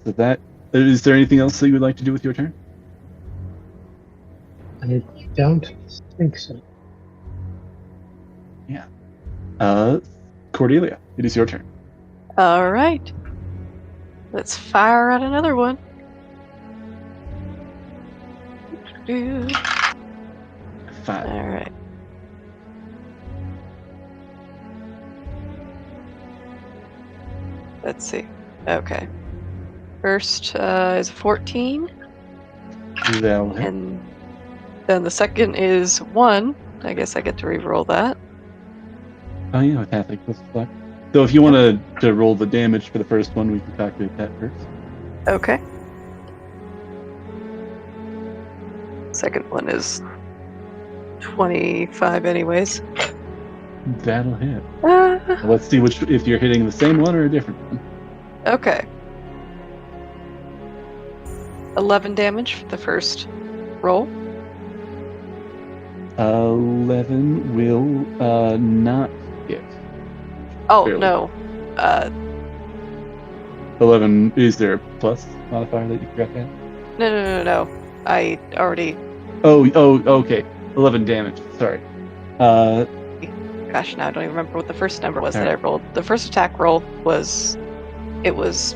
that is there anything else that you would like to do with your turn? I don't think so. Cordelia, it is your turn. All right. Let's fire at another one. Five. All right. Let's see. Okay. First is 14, That'll hit. and then the second is 1. I guess I get to re-roll that. Oh yeah, with half plus luck. So if you want to roll the damage for the first one, we can calculate that first. Okay. Second one is 25 anyways. That'll hit. Let's see if you're hitting the same one or a different one. Okay. 11 damage for the first roll. 11 will not hit. Oh, Barely. no. 11, is there a plus modifier that you forgot that? No. I already... Oh, okay. 11 damage, sorry. Gosh, now I don't even remember what the first number was that I rolled. The first attack roll was... It was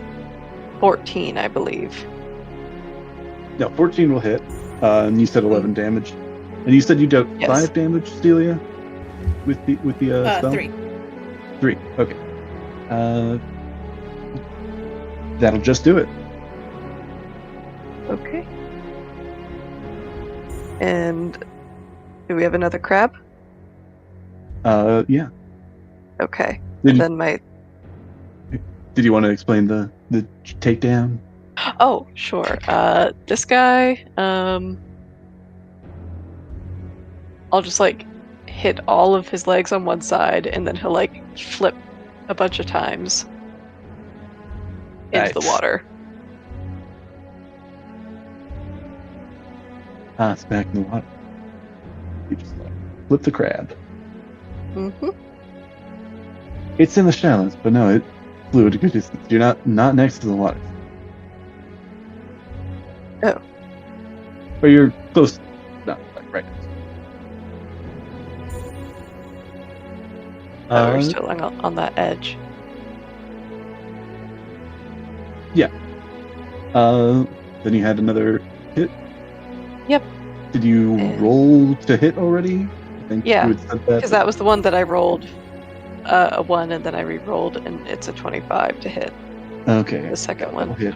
14, I believe. No, 14 will hit. And you said 11 damage. And you said you dealt 5 damage, Celia? With the spell? 3. 3, okay. That'll just do it. Okay. And do we have another crab? Yeah. Okay. Did you want to explain the takedown? Oh, sure. This guy, I'll just hit all of his legs on one side, and then he'll flip a bunch of times into the water. It's back in the water. You just flip the crab. Mm-hmm. It's in the shallows, but no, it flew at a good distance. You're not next to the water. Oh. Or you're close. No, right next. We're still on that edge. Yeah. Then you had another hit? Yep. Did you roll to hit already? I think Yeah, you had said that. because that was the one that I rolled a 1, and then I re-rolled, and it's a 25 to hit. Okay. The second one. Hit.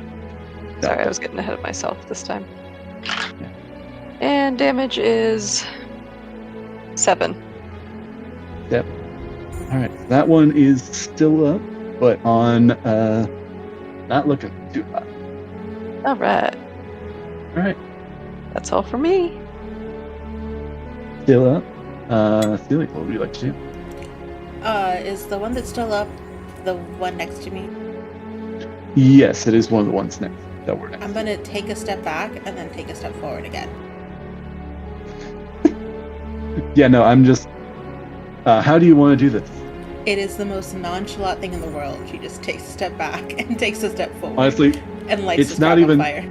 Sorry, I was getting ahead of myself this time. Yeah. And damage is 7. Yep. Alright, that one is still up, but on not looking too hot. Alright. Alright. That's all for me. Still up. Celia, what would you like to do? Is the one that's still up the one next to me? Yes, it is one of the ones next that we're next. I'm gonna take a step back and then take a step forward again. Yeah, no, I'm just... how do you want to do this? It is the most nonchalant thing in the world. She just takes a step back and takes a step forward. Honestly, and lights it's the not crab even... on fire.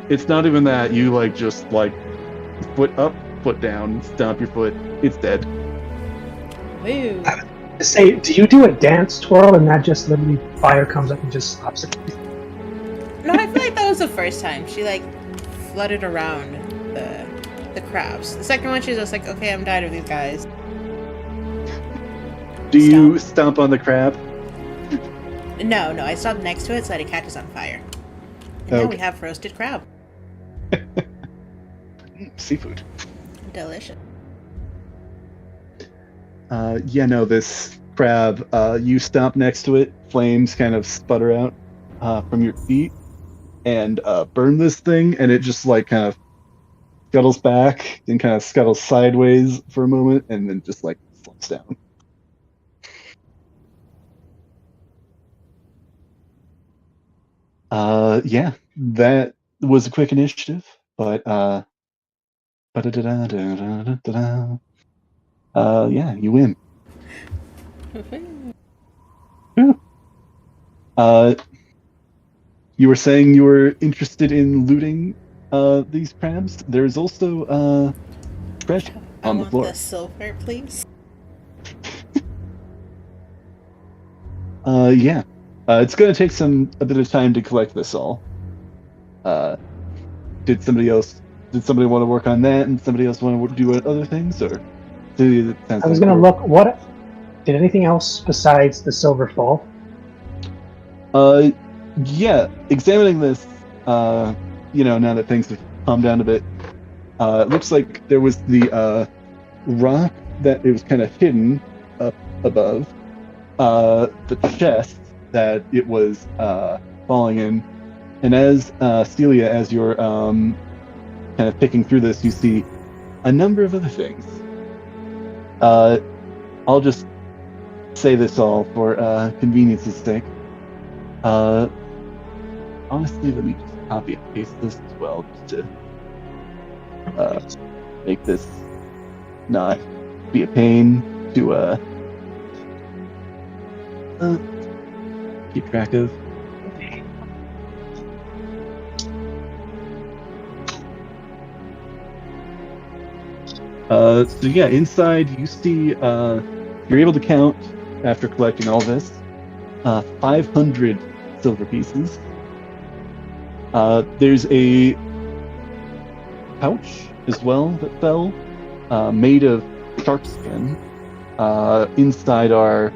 It's not even that. You, just, foot up, foot down, stomp your foot. It's dead. Woo. Say, do you do a dance twirl and that just literally fire comes up and just stops it? No, I feel like that was the first time. She fluttered around the crabs. The second one, she's just like, okay, I'm tired of these guys. Do you stomp on the crab? No, I stopped next to it so that it catches on fire. And now we have roasted crab. Seafood. Delicious. Yeah, no, this crab, you stomp next to it, flames kind of sputter out from your feet, and burn this thing, and it just kind of scuttles back and kind of scuttles sideways for a moment, and then just slumps down. Yeah, that was a quick initiative, but yeah, you win. Whew. You were saying you were interested in looting these crabs. There's also treasure I on the want the floor. silver, please. Yeah. It's gonna take a bit of time to collect this all. Uh, did somebody want to work on that, and somebody else want to do other things, or it sounds I was like gonna you're look. What did anything else besides the silver fall? Yeah, examining this, now that things have calmed down a bit, it looks like there was the rock that it was kind of hidden up above, the chest that it was falling in, and as Celia, as you're kind of picking through this, you see a number of other things. I'll just say this all for convenience's sake. Honestly, let me just copy and paste this as well, just to make this not be a pain to keep track of. So yeah, inside you see you're able to count after collecting all this 500 silver pieces. There's a pouch as well that fell, made of shark skin. Inside are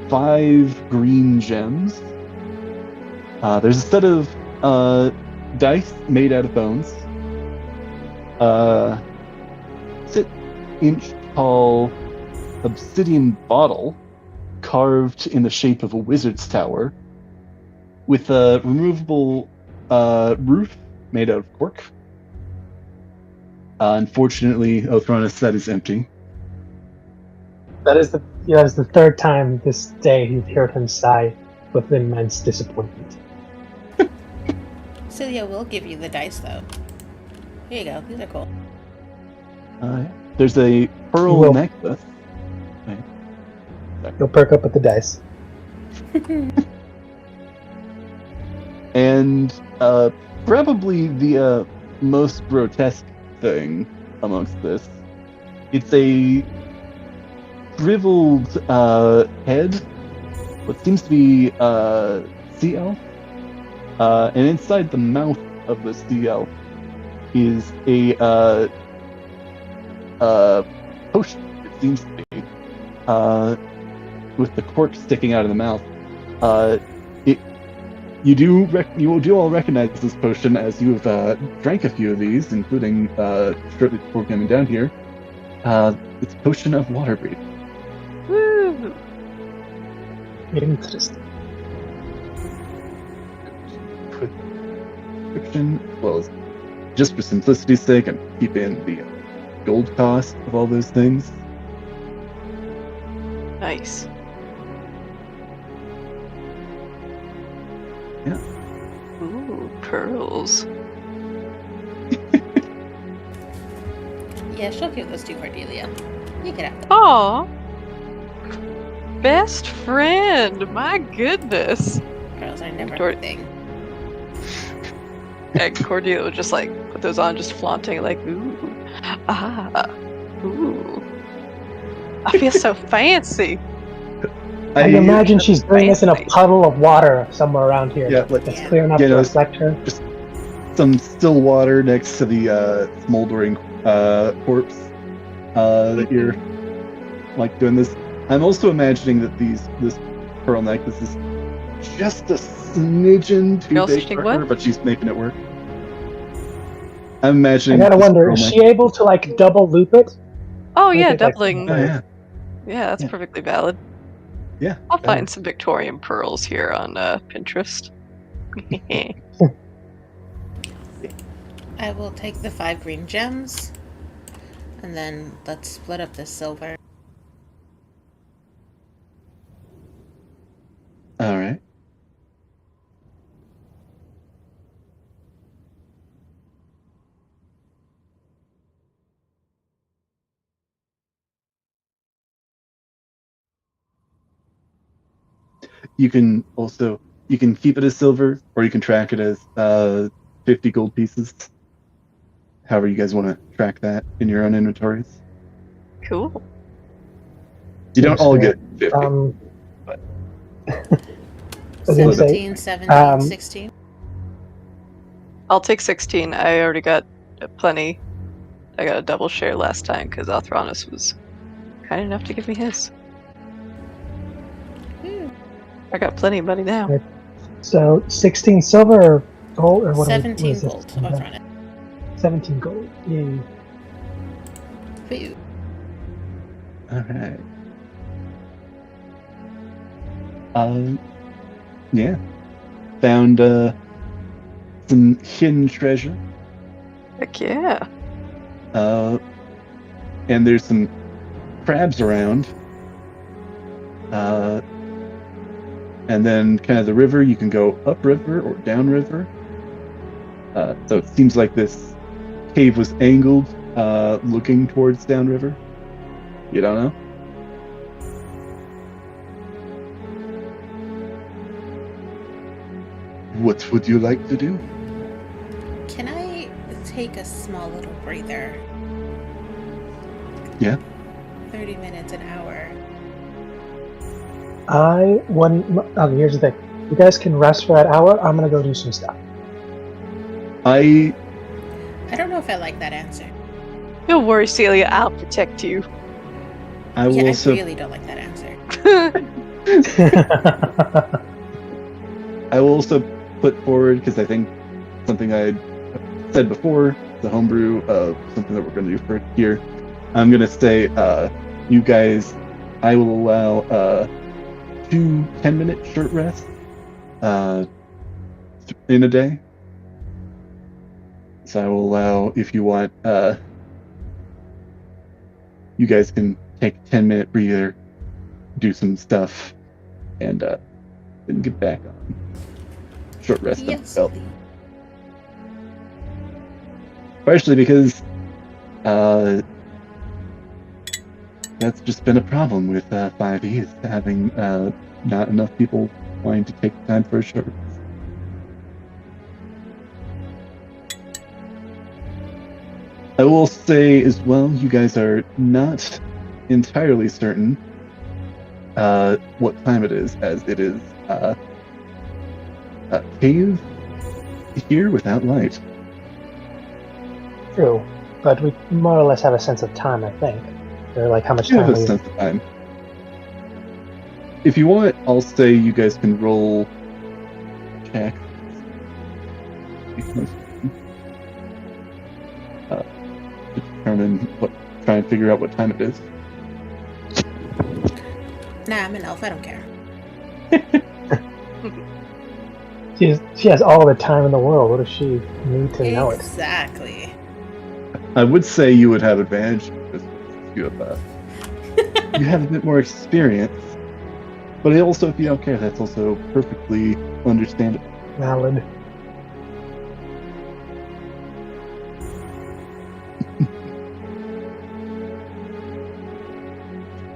5 green gems. There's a set of dice made out of bones. 6-inch tall obsidian bottle carved in the shape of a wizard's tower with a removable roof made out of cork. Unfortunately, Othronus, that is empty. That is the third time this day you've heard him sigh with immense disappointment. Celia will give you the dice, though. Here you go. These are cool. There's a pearl necklace. You'll perk up with the dice. And probably the most grotesque thing amongst this. It's a shriveled head, what seems to be sea elf, and inside the mouth of the sea elf is a potion. It seems to be with the cork sticking out of the mouth. You do all recognize this potion, as you have drank a few of these, including shortly before coming down here. It's a potion of water breathing. Woo! Interesting. Description, as well as just for simplicity's sake, and keep in the gold cost of all those things. Nice. Yeah. Ooh, pearls. Yeah, she'll give those to Cordelia. You can have them. Aw. Best friend. My goodness. Girls are never Tor- a thing. And Cordelia would just like put those on, just flaunting, like, ooh, ooh. I feel so fancy. I imagine she's doing this in a puddle of water somewhere around here. Yeah, like, that's clear enough to reflect her. Just some still water next to the smoldering corpse that you're like doing this. I'm also imagining that this pearl necklace is just a smidgen too big for her, but she's making it work. I'm imagining. I gotta wonder, is she able to like double loop it? Oh yeah, doubling. Yeah, that's perfectly valid. Yeah, I'll find some Victorian pearls here on Pinterest. I will take the 5 green gems, and then let's split up the silver. All right. You can keep it as silver, or you can track it as 50 gold pieces. However, you guys want to track that in your own inventories. Cool. You don't all fair. get 50. I was gonna say, 17, 17, 16. I'll take 16. I already got plenty. I got a double share last time because Althronus was kind enough to give me his. I got plenty of money now. Right. So 16 silver or gold or what? 17 is this? gold. I'll run it. 17 gold. Yay. Whew. All right. Yeah. Found some hidden treasure. Heck yeah. And there's some crabs around. And then kind of the river, you can go upriver or downriver. So it seems like this cave was angled looking towards downriver. You don't know? What would you like to do? Can I take a small little breather? Yeah. 30 minutes, an hour. Here's the thing. You guys can rest for that hour. I'm gonna go do some stuff. I don't know if I like that answer. Don't worry, Celia. I'll protect you. I will Yeah, also I really don't like that answer. I will also put forward, because I think something I said before, the homebrew, something that we're going to do for here. I'm going to say, you guys, I will allow 2 10-minute short rests in a day. So I will allow, if you want, you guys can take a 10-minute breather, do some stuff, and then get back on. Short rest Yes, belt. Partially because that's just been a problem with 5e, is having not enough people wanting to take time for a short rest. I will say as well, you guys are not entirely certain what time it is, as it is a cave here without light. True, but we more or less have a sense of time, I think. Or like how much You have time a we... sense of time. If you want, I'll say you guys can roll check. To determine try and figure out what time it is. Nah, I'm an elf. I don't care. She has all the time in the world. What does she need to know it? Exactly. I would say you would have advantage because you have you have a bit more experience. But also, if you don't care, that's also perfectly understandable. Valid.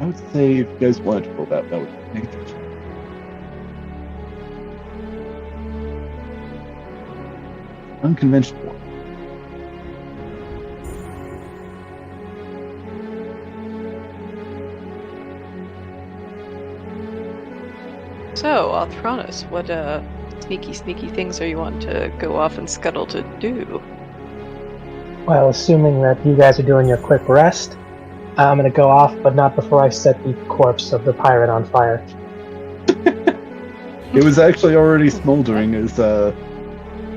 I would say if you guys wanted to roll that would be nature check. Unconventional. So, Althronus, what sneaky things are you wanting to go off and scuttle to do? Well, assuming that you guys are doing your quick rest, I'm gonna go off, but not before I set the corpse of the pirate on fire. It was actually already smoldering as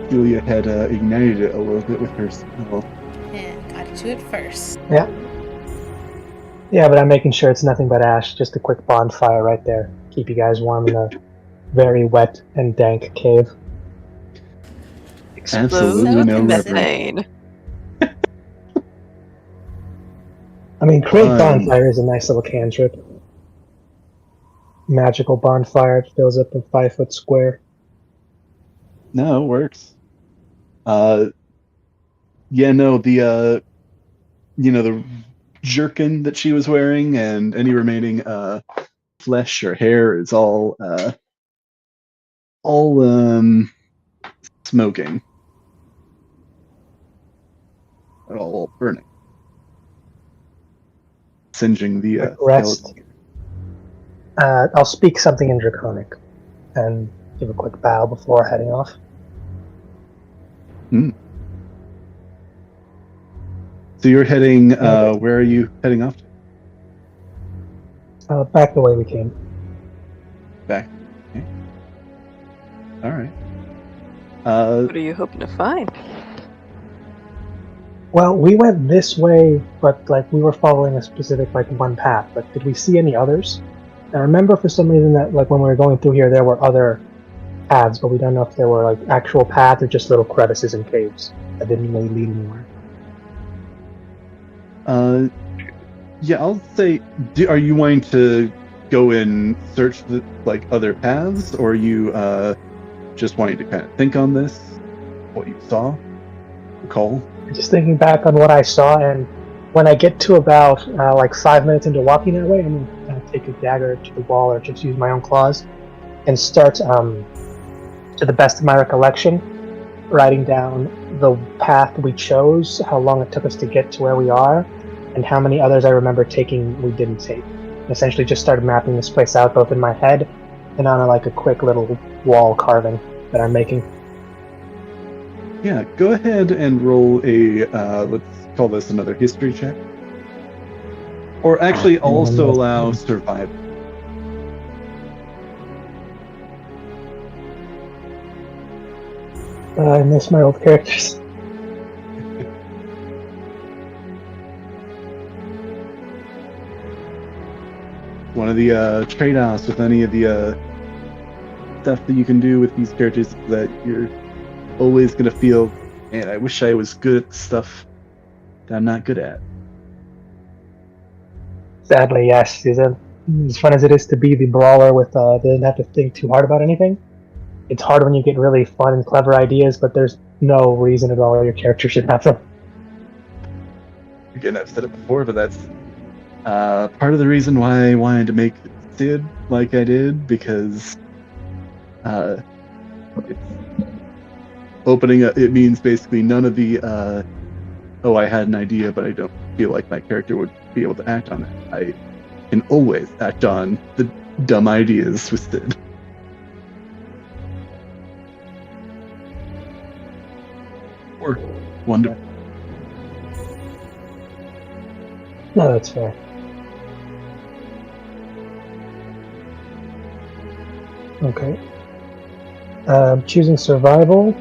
Julia had ignited it a little bit with her spell. Yeah, got to it first. Yeah, but I'm making sure it's nothing but ash, just a quick bonfire right there. Keep you guys warm in a very wet and dank cave. Absolutely So no consistent. reverence. I mean, create bonfire is a nice little cantrip. Magical bonfire, it fills up a 5-foot square. No, it works. Yeah, no, the the jerkin that she was wearing and any remaining flesh or hair is all all smoking. All burning. Singeing the Rest. skeleton. I'll speak something in Draconic and give a quick bow before heading off. So you're heading, where are you heading off to? Back the way we came. Back. Okay. All right. What are you hoping to find? Well, we went this way, but like we were following a specific like one path. But did we see any others? I remember for some reason that like when we were going through here, there were other paths, but we don't know if there were like actual paths or just little crevices and caves that didn't really lead anywhere. Yeah, I'll say, are you wanting to go and search the like other paths, or are you just wanting to kind of think on this, what you saw, recall? Just thinking back on what I saw, and when I get to about like 5 minutes into walking that way, I'm gonna take a dagger to the wall or just use my own claws and start, to the best of my recollection, writing down the path we chose, how long it took us to get to where we are, and how many others I remember taking we didn't take. And essentially just started mapping this place out both in my head and on a quick little wall carving that I'm making. Yeah, go ahead and roll a, let's call this another history check. Or actually also allow survival. I miss my old characters. One of the trade-offs with any of the stuff that you can do with these characters is that you're always going to feel, man, I wish I was good at stuff that I'm not good at. Sadly, yes. As fun as it is to be the brawler with doesn't have to think too hard about anything, it's hard when you get really fun and clever ideas, but there's no reason at all your character should have them. Again, I've said it before, but that's part of the reason why I wanted to make Sid like I did, because it's opening up, it means basically none of the I had an idea but I don't feel like my character would be able to act on it. I can always act on the dumb ideas with Sid. Or wonderful. No, that's fair. Okay. Choosing survival,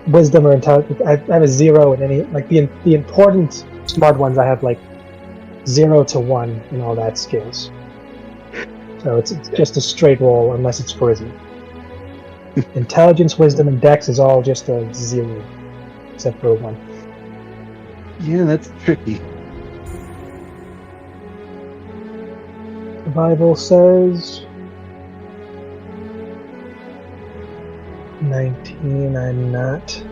wisdom, or intelligence. I have a 0 in any, like the important smart ones. I have like 0 to 1 in all that skills. So it's just a straight roll unless it's charisma. Intelligence, wisdom, and dex is all just a 0, except for 1. Yeah, that's tricky. Survival says 19. I'm not.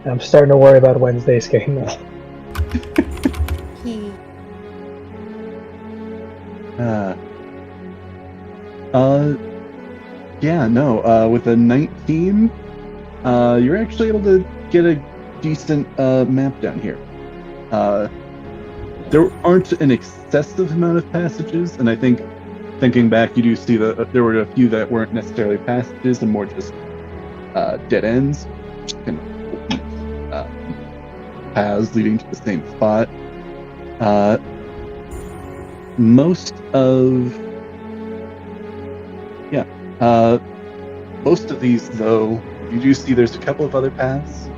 I'm starting to worry about Wednesday's game now. Yeah, no, with a 19, you're actually able to get a decent map down here. There aren't an excessive amount of passages, and I think, thinking back, you do see that there were a few that weren't necessarily passages and more just dead ends, kind of paths leading to the same spot. Most of these, though, you do see there's a couple of other paths.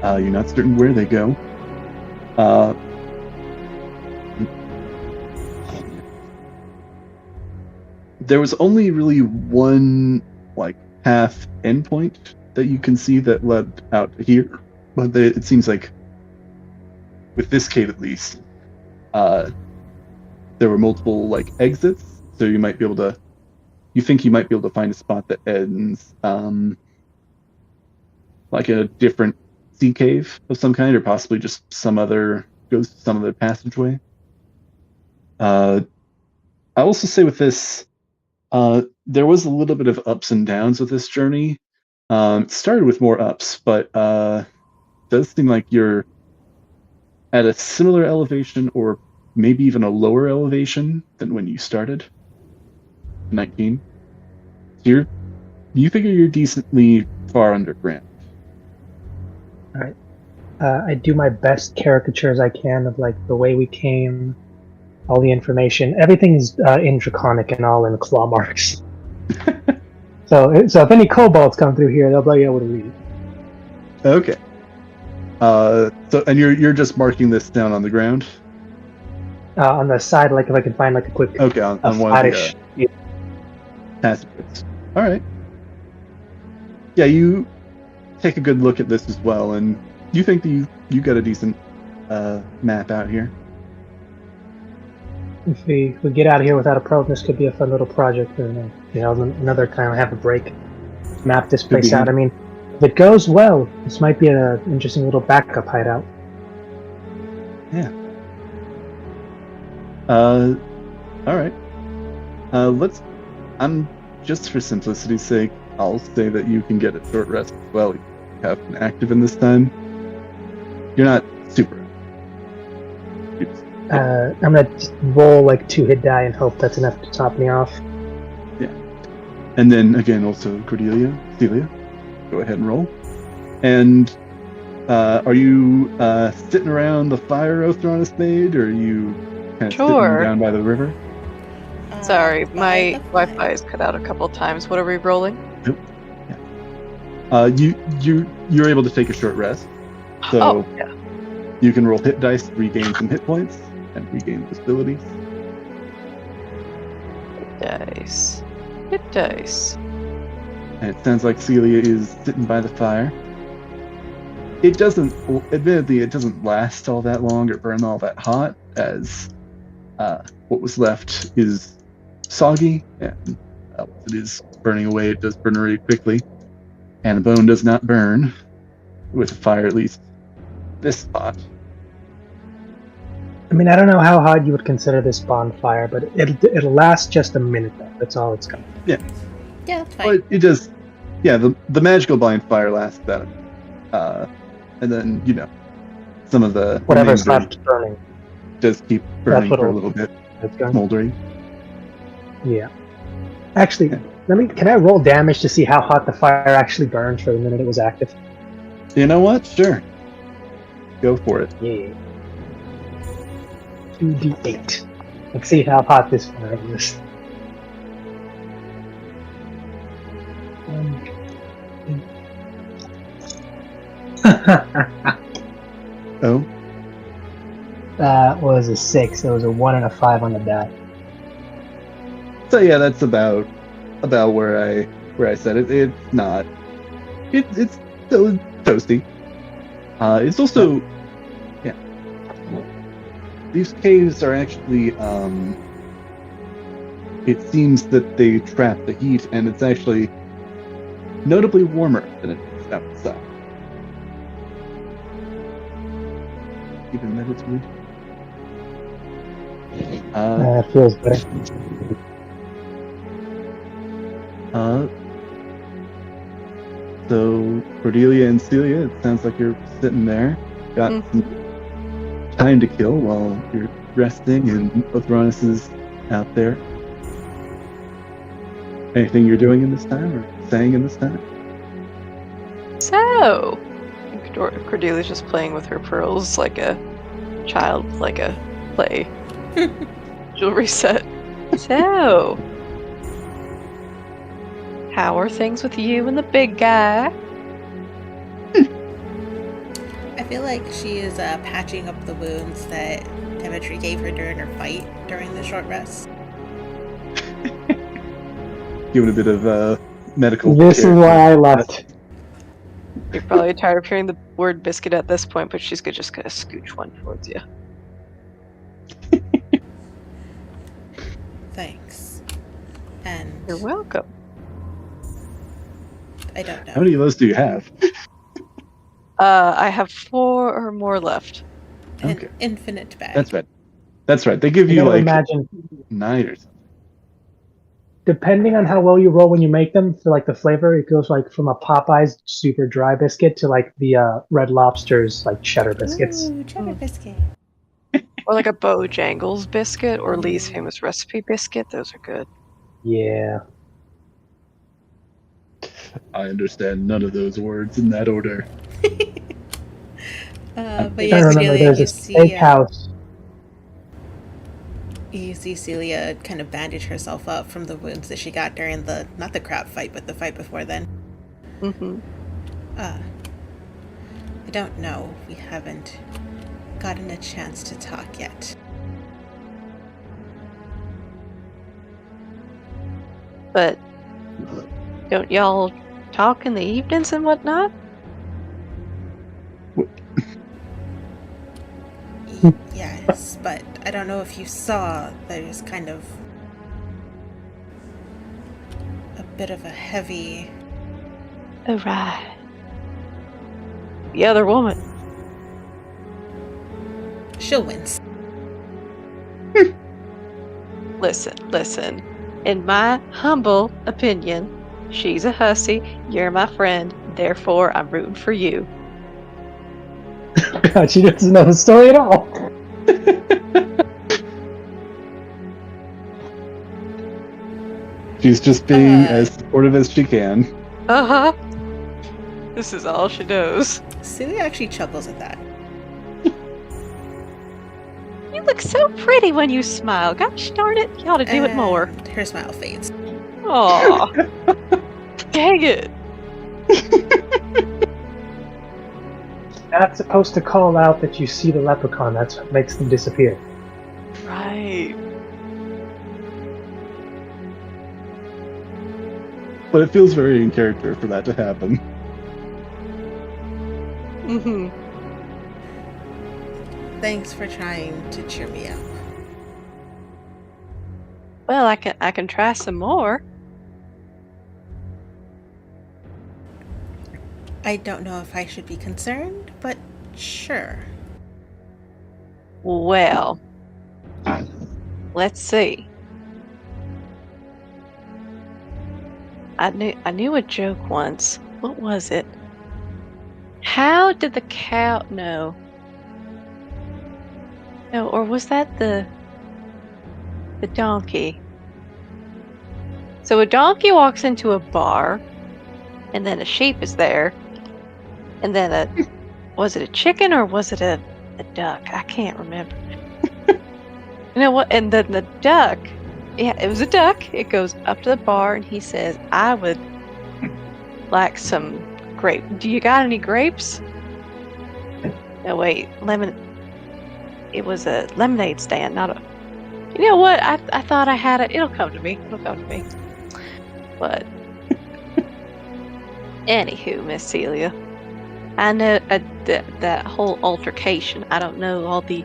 You're not certain where they go. There was only really one path endpoint that you can see that led out here, but it seems like with this cave at least, there were multiple exits, so you might be able to. You think you might be able to find a spot that ends like a different sea cave of some kind, or possibly just goes to some other passageway. I also say with this, There was a little bit of ups and downs with this journey. It started with more ups, but does seem like you're at a similar elevation or maybe even a lower elevation than when you started. 19. You figure you're decently far underground. Alright. I do my best caricature as I can of like the way we came, all the information. Everything's in Draconic and all in claw marks. So if any kobolds come through here, they'll be able to read it. Okay. And you're just marking this down on the ground? On the side, like if I can find like a quick Okay, on one of the passages. All right. Yeah, you take a good look at this as well, and you think that you got a decent map out here. If we get out of here without a problem, this could be a fun little project. And another time I have a break, map this place out. I mean, if it goes well, this might be an interesting little backup hideout. Yeah. All right. Just for simplicity's sake, I'll say that you can get a short rest as well. You have been active in this time. You're not super. I'm gonna just roll like 2 hit die and hope that's enough to top me off. Yeah. And then again, also Cordelia, Celia, go ahead and roll. And are you sitting around the fire Othronus made, or are you kind of sitting down by the river? Sorry, my Wi-Fi is cut out a couple times. What are we rolling? Nope. Yeah. You're able to take a short rest, so you can roll hit dice to regain some hit points and regain those abilities. Hit dice. And it sounds like Celia is sitting by the fire. Admittedly, it doesn't last all that long or burn all that hot, as what was left is soggy, and it is burning away. It does burn really quickly, and a bone does not burn with a fire, at least this spot. I mean, I don't know how hard you would consider this bonfire, but it'll last just a minute, though. That's all it's got. Yeah, that's fine. Well, it just, the magical bonfire lasts about a minute. And then, some of the whatever's left burning just keep burning for a little bit, smoldering. Yeah. Actually, can I roll damage to see how hot the fire actually burned for the minute it was active? You know what? Sure. Go for it. Yeah. 2d8. Let's see how hot this fire is. Oh? That was a 6. It was a 1 and a 5 on the die. So yeah, that's about where I said it. It's not. It's still toasty. It's also these caves are actually it seems that they trap the heat, and it's actually notably warmer than it is outside. Even that it's wood. Feels better. So Cordelia and Celia, it sounds like you're sitting there, got some time to kill while you're resting, and Othronus is out there. Anything you're doing in this time, or saying in this time? So, Cordelia's just playing with her pearls like a child, like a play jewelry set. So, how are things with you and the big guy? I feel like she is patching up the wounds that Dimitri gave her during her fight during the short rest. Giving a bit of medical. This is why I left. You're probably tired of hearing the word biscuit at this point, but she's just gonna scooch one towards you. Thanks. And You're welcome. I don't know. How many of those do you have? I have 4 or more left. An Okay. infinite bag. That's right. They give you like imagine 9 or something. depending on how well you roll when you make them, for like the flavor, it goes like from a Popeyes super dry biscuit to like the Red Lobster's like cheddar biscuits. Ooh, cheddar biscuit. Or like a Bojangles biscuit or Lee's Famous Recipe biscuit. Those are good. Yeah. I understand none of those words in that order. But I yeah, remember Celia, there's you a see, steakhouse. you see Celia kind of bandage herself up from the wounds that she got during not the crab fight, but the fight before then. Mm-hmm. I don't know. We haven't gotten a chance to talk yet. But don't y'all talk in the evenings and whatnot? Yes, but I don't know if you saw, there's kind of a bit of a heavy... Oh, right. The other woman. She'll wince. Listen. In my humble opinion, she's a hussy, you're my friend, therefore I'm rooting for you. God, she doesn't know the story at all. She's just being as supportive as she can. Uh-huh. This is all she knows. Celia actually chuckles at that. You look so pretty when you smile. Gosh darn it, you ought to do it more. And her smile fades. Aw. Dang it. Not supposed to call out that you see the leprechaun. That's what makes them disappear. Right. But it feels very in character for that to happen. Mm-hmm. Thanks for trying to cheer me up. Well, I can try some more. I don't know if I should be concerned, but sure. Well, let's see. I knew a joke once. What was it? How did the cow... No, or was that the donkey? So a donkey walks into a bar, and then a sheep is there, and then was it a chicken or was it a duck? I can't remember. You know what? And then the duck, yeah, it was a duck. It goes up to the bar and he says, I would like some grape. Do you got any grapes? No, wait, lemon. It was a lemonade stand, not a... You know what? I thought I had it. It'll come to me. But anywho, Miss Celia, I know that whole altercation. I don't know all the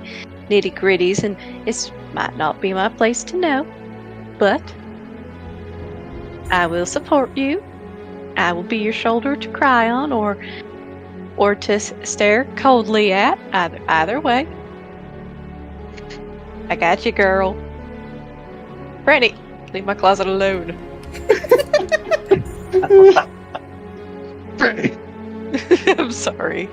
nitty gritties, and it might not be my place to know. But I will support you. I will be your shoulder to cry on, or to stare coldly at. Either way. I got you, girl. Brandy, leave my closet alone. Right. I'm sorry.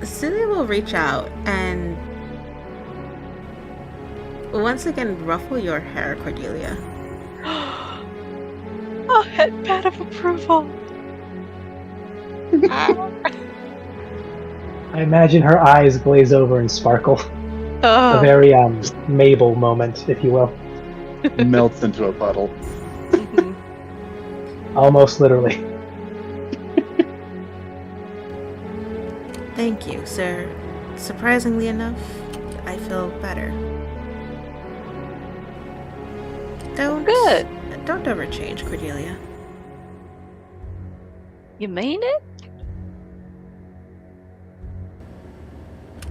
Celia will reach out and once again ruffle your hair, Cordelia. A head pat of approval. I imagine her eyes glaze over and sparkle. A very Mabel moment, if you will. Melts into a puddle. Almost literally. Thank you, sir. Surprisingly enough, I feel better. Don't overchange, Cordelia. You mean it?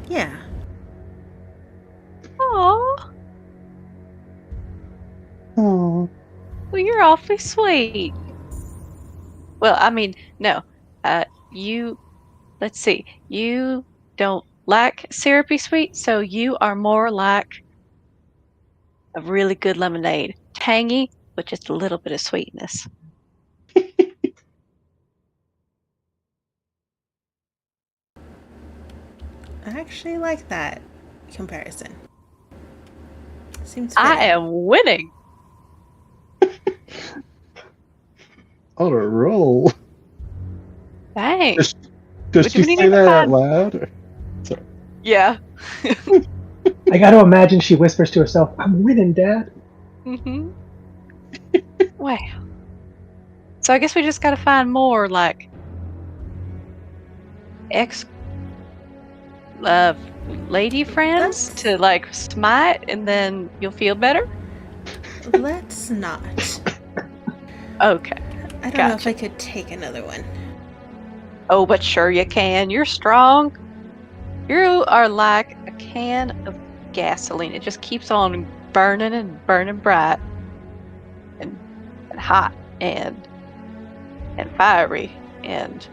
Yeah. Aww. Oh. Well, you're awfully sweet. Well, I mean, no. Let's see. You don't like syrupy sweet, so you are more like of really good lemonade. Tangy, with just a little bit of sweetness. I actually like that comparison. Seems I fitting. am winning. On a roll. Dang. Does Would she you say need to that out find- loud? Or? Sorry. Yeah. I got to imagine she whispers to herself, "I'm winning, Dad." Mm-hmm. Wow. So I guess we just gotta find more like ex lady friends Let's- to like smite, and then you'll feel better. Let's not. Okay. I don't know if Gotcha. I could take another one. Oh, but sure you can. You're strong. You are like a can of gasoline. It just keeps on burning and burning bright, and hot and fiery and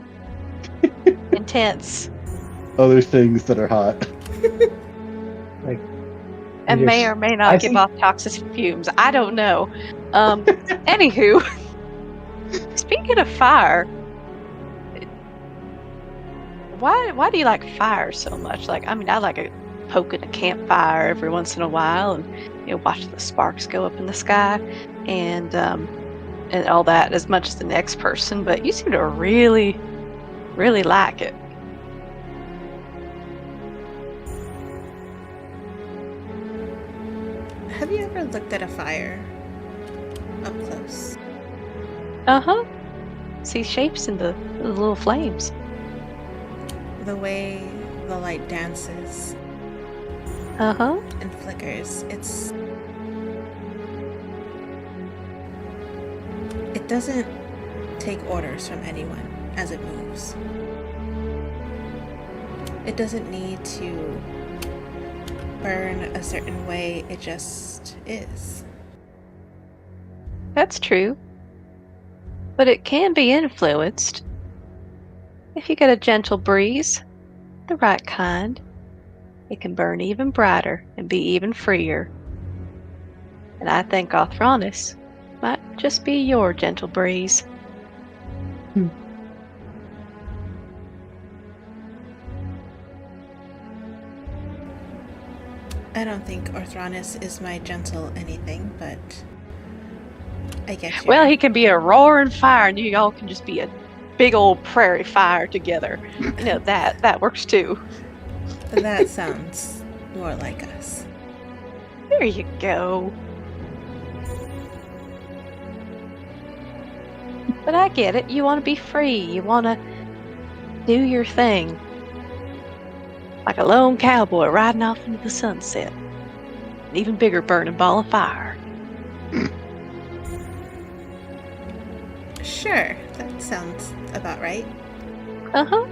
intense, Other things that are hot. Like, and you're may s- or may I not give think- off toxic fumes. I don't know. Anywho, speaking of fire, why do you like fire so much? Like, I mean, I like poking a campfire every once in a while, and watch the sparks go up in the sky, and all that as much as the next person. But you seem to really, really like it. Have you ever looked at a fire up close? Uh-huh. See shapes in the little flames. The way the light dances Uh-huh. and flickers, it doesn't take orders from anyone as it moves. It doesn't need to burn a certain way, it just is. That's true. But it can be influenced. If you get a gentle breeze, the right kind, it can burn even brighter and be even freer. And I think Arthronis might just be your gentle breeze. I don't think Orthronus is my gentle anything, but I get you. Well, he can be a roaring fire, and you all can just be a big old prairie fire together. I know that works too. That sounds more like us. There you go. But I get it. You want to be free. You want to do your thing. Like a lone cowboy riding off into the sunset. An even bigger burning ball of fire. Sure, that sounds about right. Uh-huh.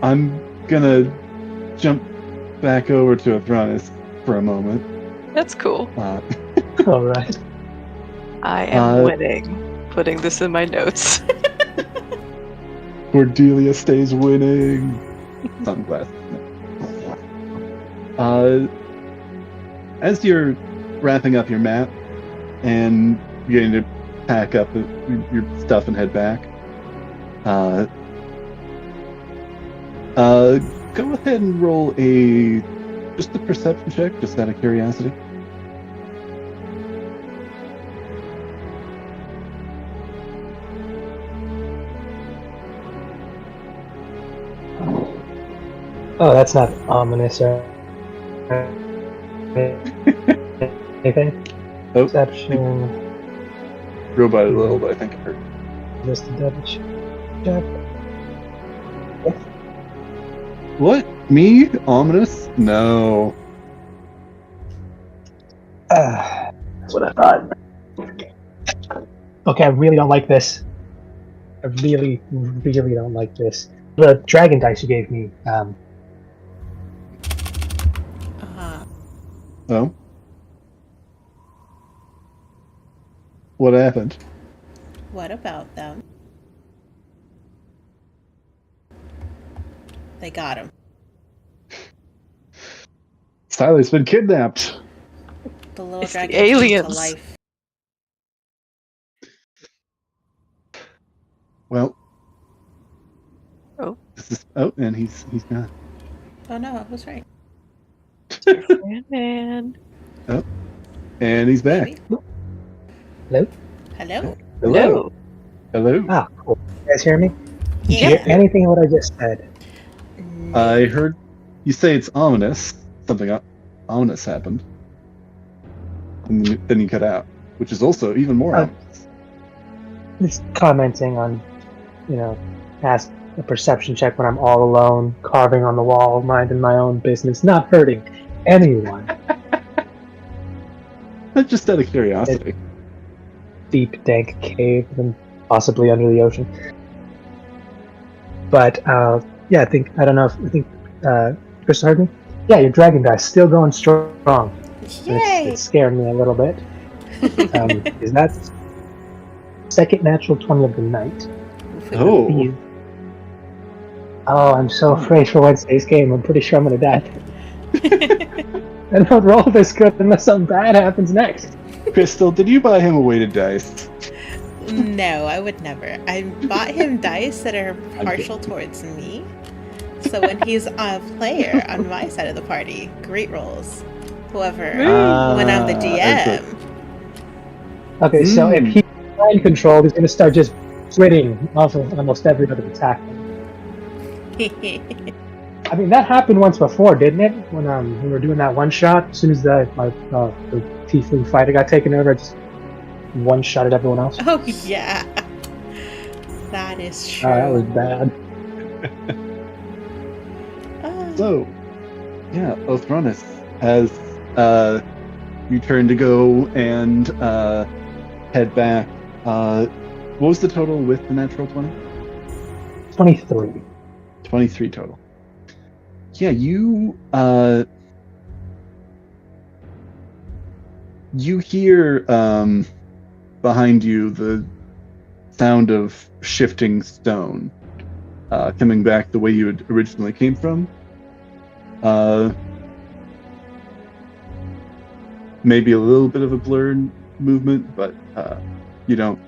I'm gonna jump back over to Athronis for a moment. That's cool. All right. I am winning. Putting this in my notes. Cordelia stays winning. Sunglasses. As you're wrapping up your map and getting to pack up your stuff and head back, go ahead and roll just a perception check, just out of curiosity. Oh, that's not ominous or anything. Oh, Perception. roll by a little, but I think it hurt. Just a double check. What? Me? Ominous? No. That's what I thought. Okay, I really don't like this. I really, really don't like this. The dragon dice you gave me, Oh? What happened? What about them? They got him. Siler's been kidnapped. The little It's the dragon came to aliens. life. Well. Oh. And he's gone. Oh no, I was right. Man. And he's back. Maybe. Hello? Hello? Hello. Hello. Ah, cool. You guys hear me? Did you Yeah. hear anything of what I just said? I heard you say it's ominous. Something ominous happened. And then you cut out, which is also even more ominous. Just commenting on, ask a perception check when I'm all alone, carving on the wall, minding my own business, not hurting anyone. Just out of curiosity. Deep, dank cave, and possibly under the ocean. But, yeah, I think Chris heard me? Yeah, your dragon dice still going strong. Yay! It's scaring me a little bit. Is that second natural 20 of the night? Oh. Oh, I'm so afraid for Wednesday's game. I'm pretty sure I'm gonna die. I don't roll this good unless something bad happens next. Crystal, did you buy him a weighted dice? No, I would never. I bought him dice that are partial towards me. So when he's a player on my side of the party, great rolls. However, when I'm the DM... Okay, so if he's mind controlled, he's gonna start just critting off of almost every other attack. I mean, that happened once before, didn't it? When we were doing that one shot, as soon as the tiefling fighter got taken over, I just one shot at everyone else. Oh, yeah. That is true. That was bad. So, yeah, Othronus has you turn to go and head back. What was the total with the natural 20? 23. 23 total. Yeah, you hear behind you the sound of shifting stone coming back the way you had originally came from. Maybe a little bit of a blurred movement, but you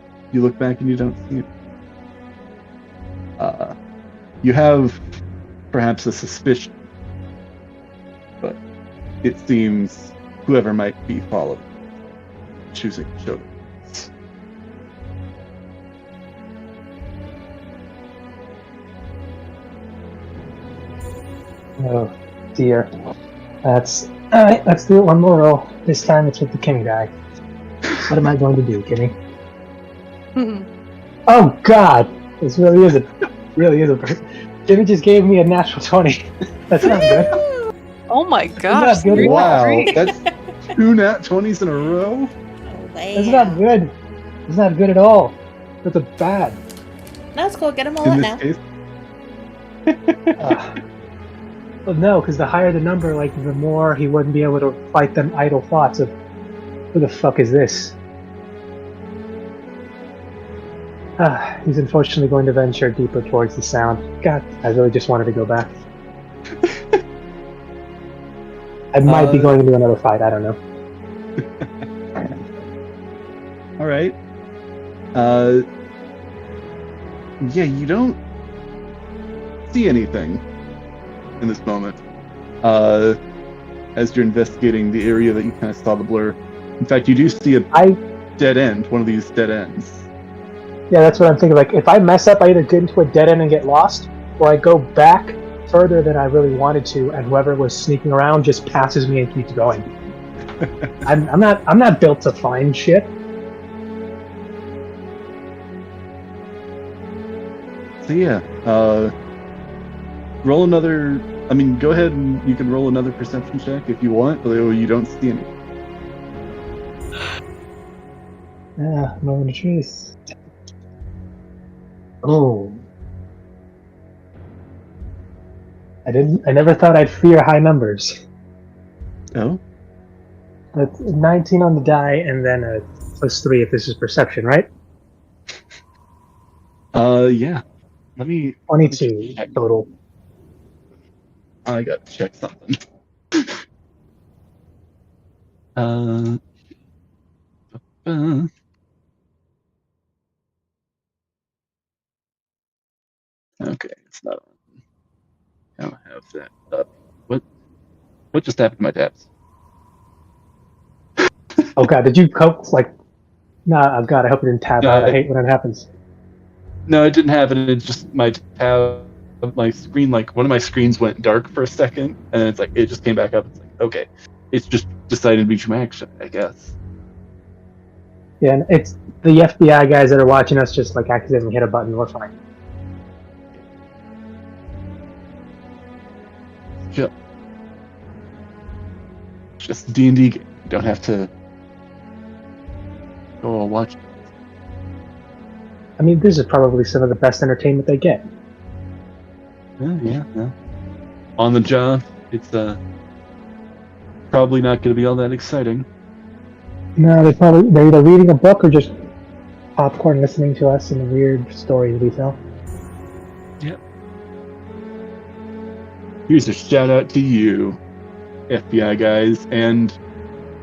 look back and you don't see it. You have perhaps a suspicion, but it seems whoever might be followed choosing to show them. Oh dear. That's alright, let's do it one more roll. This time it's with the king guy. What am I going to do, Kimmy? Oh god! This really is a Jimmy just gave me a natural 20. That's not good. Oh my gosh. Good. Wow, that's 2 nat 20s in a row? That's not good. It's not good at all. That's a bad. No, it's cool. Get them all In out this now. case? Well, no, because the higher the number, the more he wouldn't be able to fight them idle thoughts of, who the fuck is this? He's unfortunately going to venture deeper towards the sound. God, I really just wanted to go back. I might be going into another fight, I don't know. Alright. Yeah, you don't see anything in this moment. As you're investigating the area that you kind of saw the blur. In fact, you do see a dead end, one of these dead ends. Yeah, that's what I'm thinking. If I mess up, I either get into a dead end and get lost, or I go back further than I really wanted to, and whoever was sneaking around just passes me and keeps going. I'm not built to find shit. So yeah, roll another. I mean, go ahead and you can roll another perception check if you want, although you don't see any. Yeah, moment of truth. Oh. I never thought I'd fear high numbers. Oh. That's 19 on the die, and then a +3 if this is perception, right? Yeah. Let me 22 check. total. I gotta check something. uh, okay, it's not on. I don't have that up. What just happened to my tabs? Oh god, did you cope? Like, nah, oh god, I hope it didn't tab out. I hate when that happens. No, it didn't happen. It just my screen, like one of my screens went dark for a second, and it's like it just came back up. It's like, okay, it's just decided to be some action, I guess. Yeah, and it's the FBI guys that are watching us just like accidentally hit a button. We're fine. Just D&D game. You don't have to go all watch. I mean, this is probably some of the best entertainment they get. Yeah. On the job, it's probably not going to be all that exciting. No, they're either reading a book or just popcorn listening to us and the weird stories we tell. Yep. Here's a shout out to you, FBI guys, and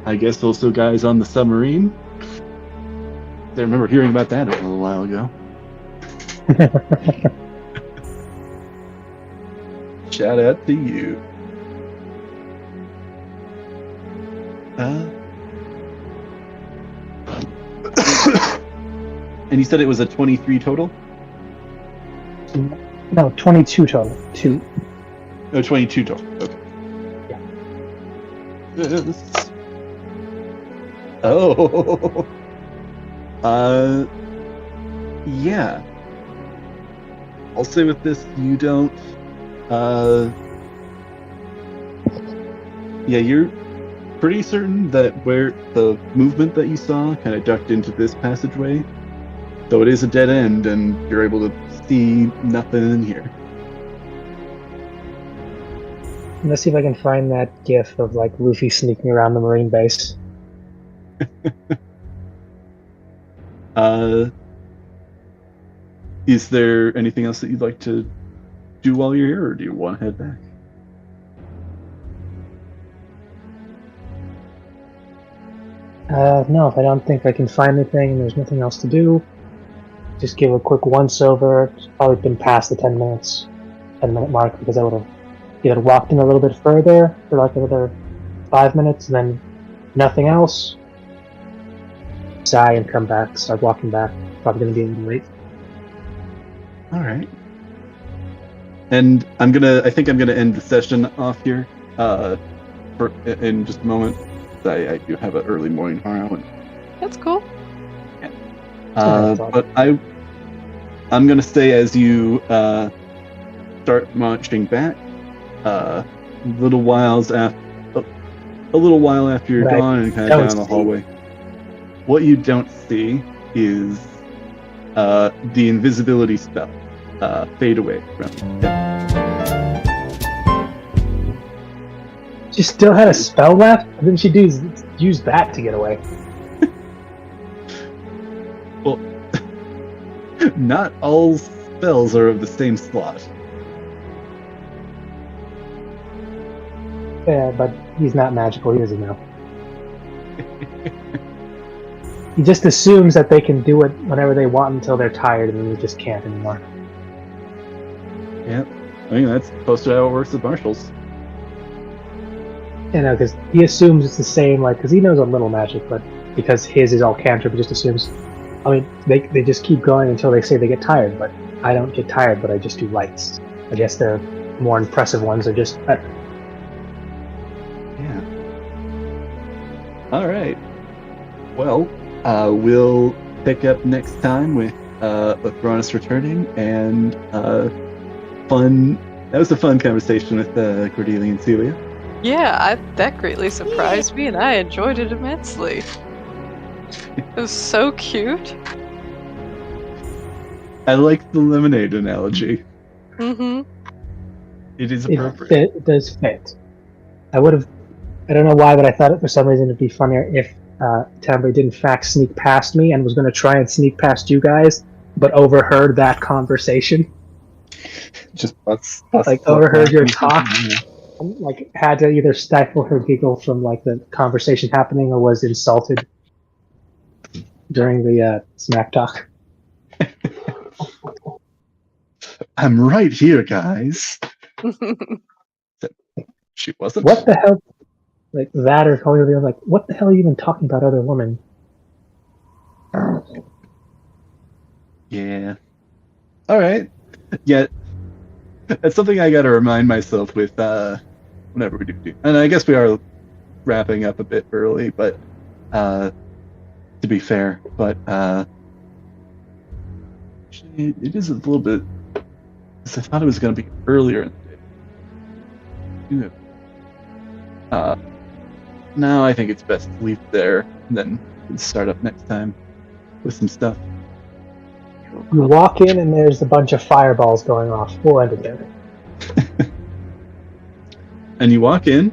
I guess also guys on the submarine. I remember hearing about that a little while ago. Shout out to you. And you said it was a 23 total? No, 22 total. 2. Oh, 22 total. Okay. Yeah. Oh. Yeah. I'll say with this, you don't. Yeah, you're pretty certain that where the movement that you saw kind of ducked into this passageway. So it is a dead end, and you're able to see nothing in here. Let's see if I can find that gif of like Luffy sneaking around the Marine base. Is there anything else that you'd like to do while you're here, or do you want to head back? No, if I don't think I can find anything and there's nothing else to do, just give a quick once-over. It's probably been past the 10-minute mark, because I would have either walked in a little bit further for like another 5 minutes and then nothing else. Sigh and come back, start walking back. Probably going to be a little late. All right. And I think I'm gonna end the session off here in just a moment. I do have an early morning tomorrow. That's cool. But I'm gonna stay as you start marching back. A little while after you're gone and kind of down the hallway. What you don't see is the invisibility spell fade away. She still had a spell left? Or didn't she use that to get away? Well, not all spells are of the same slot. Yeah, but he's not magical, he doesn't know. He just assumes that they can do it whenever they want until they're tired, and then they just can't anymore. Yeah, I mean that's supposed to how it works at Marshall's. You know, because he assumes it's the same, like, because he knows a little magic, but because his is all cantrip, he just assumes. I mean, they just keep going until they say they get tired, but I don't get tired, but I just do lights. I guess the more impressive ones are just better. Yeah. All right. Well, we'll pick up next time with Thronis returning, and fun. That was a fun conversation with Cordelia and Celia. Yeah, that greatly surprised me, and I enjoyed it immensely. It was so cute. I like the lemonade analogy. Mm-hmm. It is appropriate. It does fit. I don't know why, but I thought for some reason it'd be funnier if Tambry did in fact sneak past me and was going to try and sneak past you guys, but overheard that conversation. Just butts, Like overheard your talk. Like had to either stifle her giggle from like the conversation happening, or was insulted during the smack talk. I'm right here, guys. She wasn't. What the hell? Like that, or calling her like, what the hell are you even talking about, other woman? Yeah. All right. Yeah. That's something I got to remind myself with whenever we do. And I guess we are wrapping up a bit early, but to be fair, but it is a little bit. Because I thought it was going to be earlier in the day. Now I think it's best to leave it there, and then start up next time with some stuff. You walk in and there's a bunch of fireballs going off. We'll end it there. And you walk in,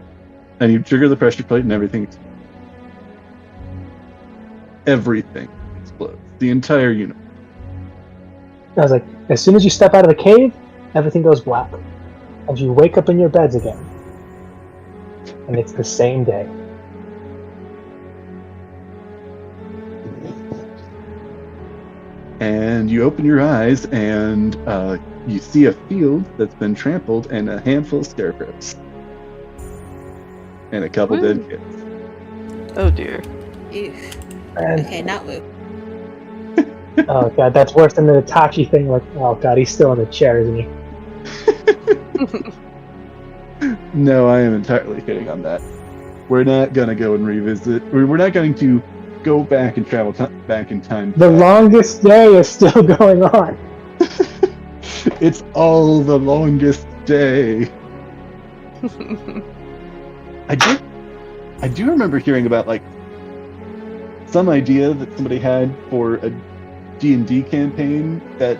and you trigger the pressure plate, and everything explodes. Everything explodes. The entire unit. I was like, as soon as you step out of the cave, everything goes black. And you wake up in your beds again. And it's the same day. And you open your eyes, and you see a field that's been trampled and a handful of scarecrows. And a couple dead kids. Oh dear. Ew. And, Okay, not Woo. oh god, that's worse than the Itachi thing. Like, oh god, he's still in the chair, isn't he? No, I am entirely kidding on that. We're not going to go and revisit. We're not going to go back and travel back in time. The longest day is still going on. It's all the longest day. I do remember hearing about like some idea that somebody had for a D&D campaign that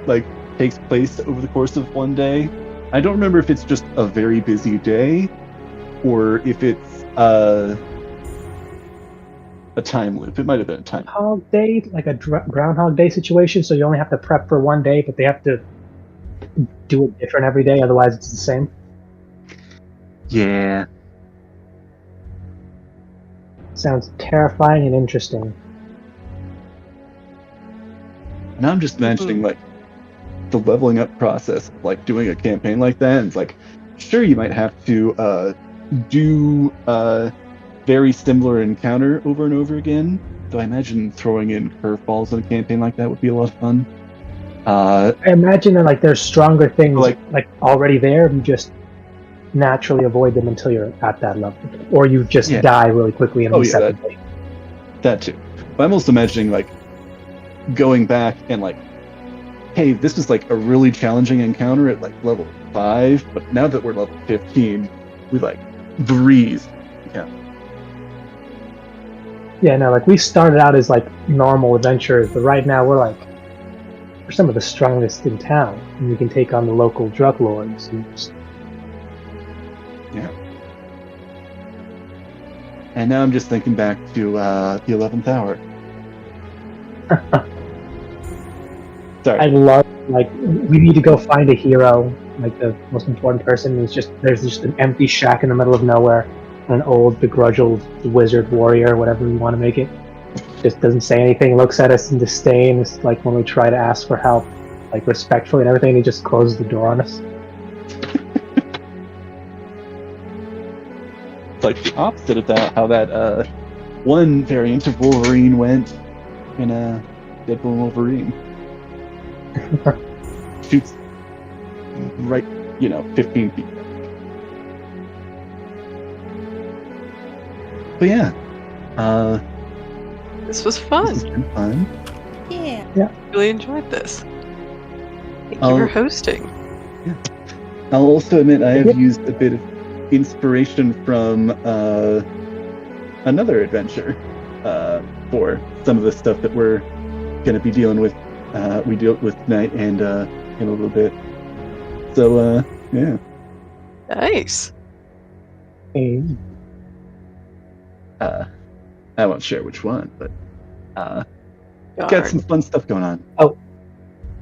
like takes place over the course of one day. I don't remember if it's just a very busy day or if it's a time loop. It might have been a time loop. Groundhog Day, like a Groundhog Day situation, so you only have to prep for one day, but they have to do it different every day, otherwise it's the same. Yeah. Sounds terrifying and interesting. And I'm just imagining like the leveling up process of like doing a campaign like that. And it's like, sure, you might have to do a very similar encounter over and over again. Though I imagine throwing in curveballs in a campaign like that would be a lot of fun. I imagine that like there's stronger things like already there, and you just naturally avoid them until you're at that level, or you just die really quickly and reset the day. That too. But I'm also imagining like going back and like, hey, this was like a really challenging encounter at like level 5, but now that we're level 15, we like breeze. Yeah, no, like we started out as like normal adventurers, but right now we're some of the strongest in town, and we can take on the local drug lords. Yeah. And now I'm just thinking back to the 11th hour. Sorry. I love, like, we need to go find a hero, like the most important person. There's just an empty shack in the middle of nowhere, and an old, begrudged wizard warrior, whatever you want to make it. Just doesn't say anything, looks at us in disdain. It's like when we try to ask for help, like respectfully and everything, he just closes the door on us. It's like the opposite of that, how that one variant of Wolverine went in Deadpool and Wolverine. Shoots right, 15 feet. But yeah, this was fun. This has been fun. Yeah. Really enjoyed this. Thank you for hosting. Yeah. I'll also admit I have used a bit of inspiration from another adventure for some of the stuff that we're going to be dealing with. We deal with tonight and in a little bit. So yeah. Nice. I won't share which one, but got some fun stuff going on. Oh.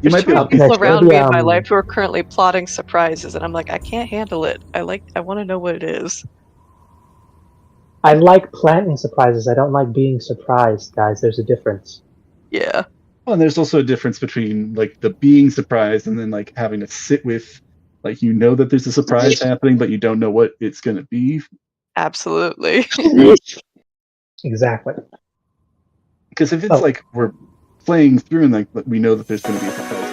You might be There's able to people Okay, around maybe, me in my life who are currently plotting surprises, and I'm like, I can't handle it. I want to know what it is. I like planting surprises. I don't like being surprised, guys. There's a difference. Yeah. Well, and there's also a difference between like the being surprised and then like having to sit with, like, you know that there's a surprise happening, but you don't know what it's going to be. Absolutely. Exactly. Because if it's like we're playing through and like we know that there's going to be a surprise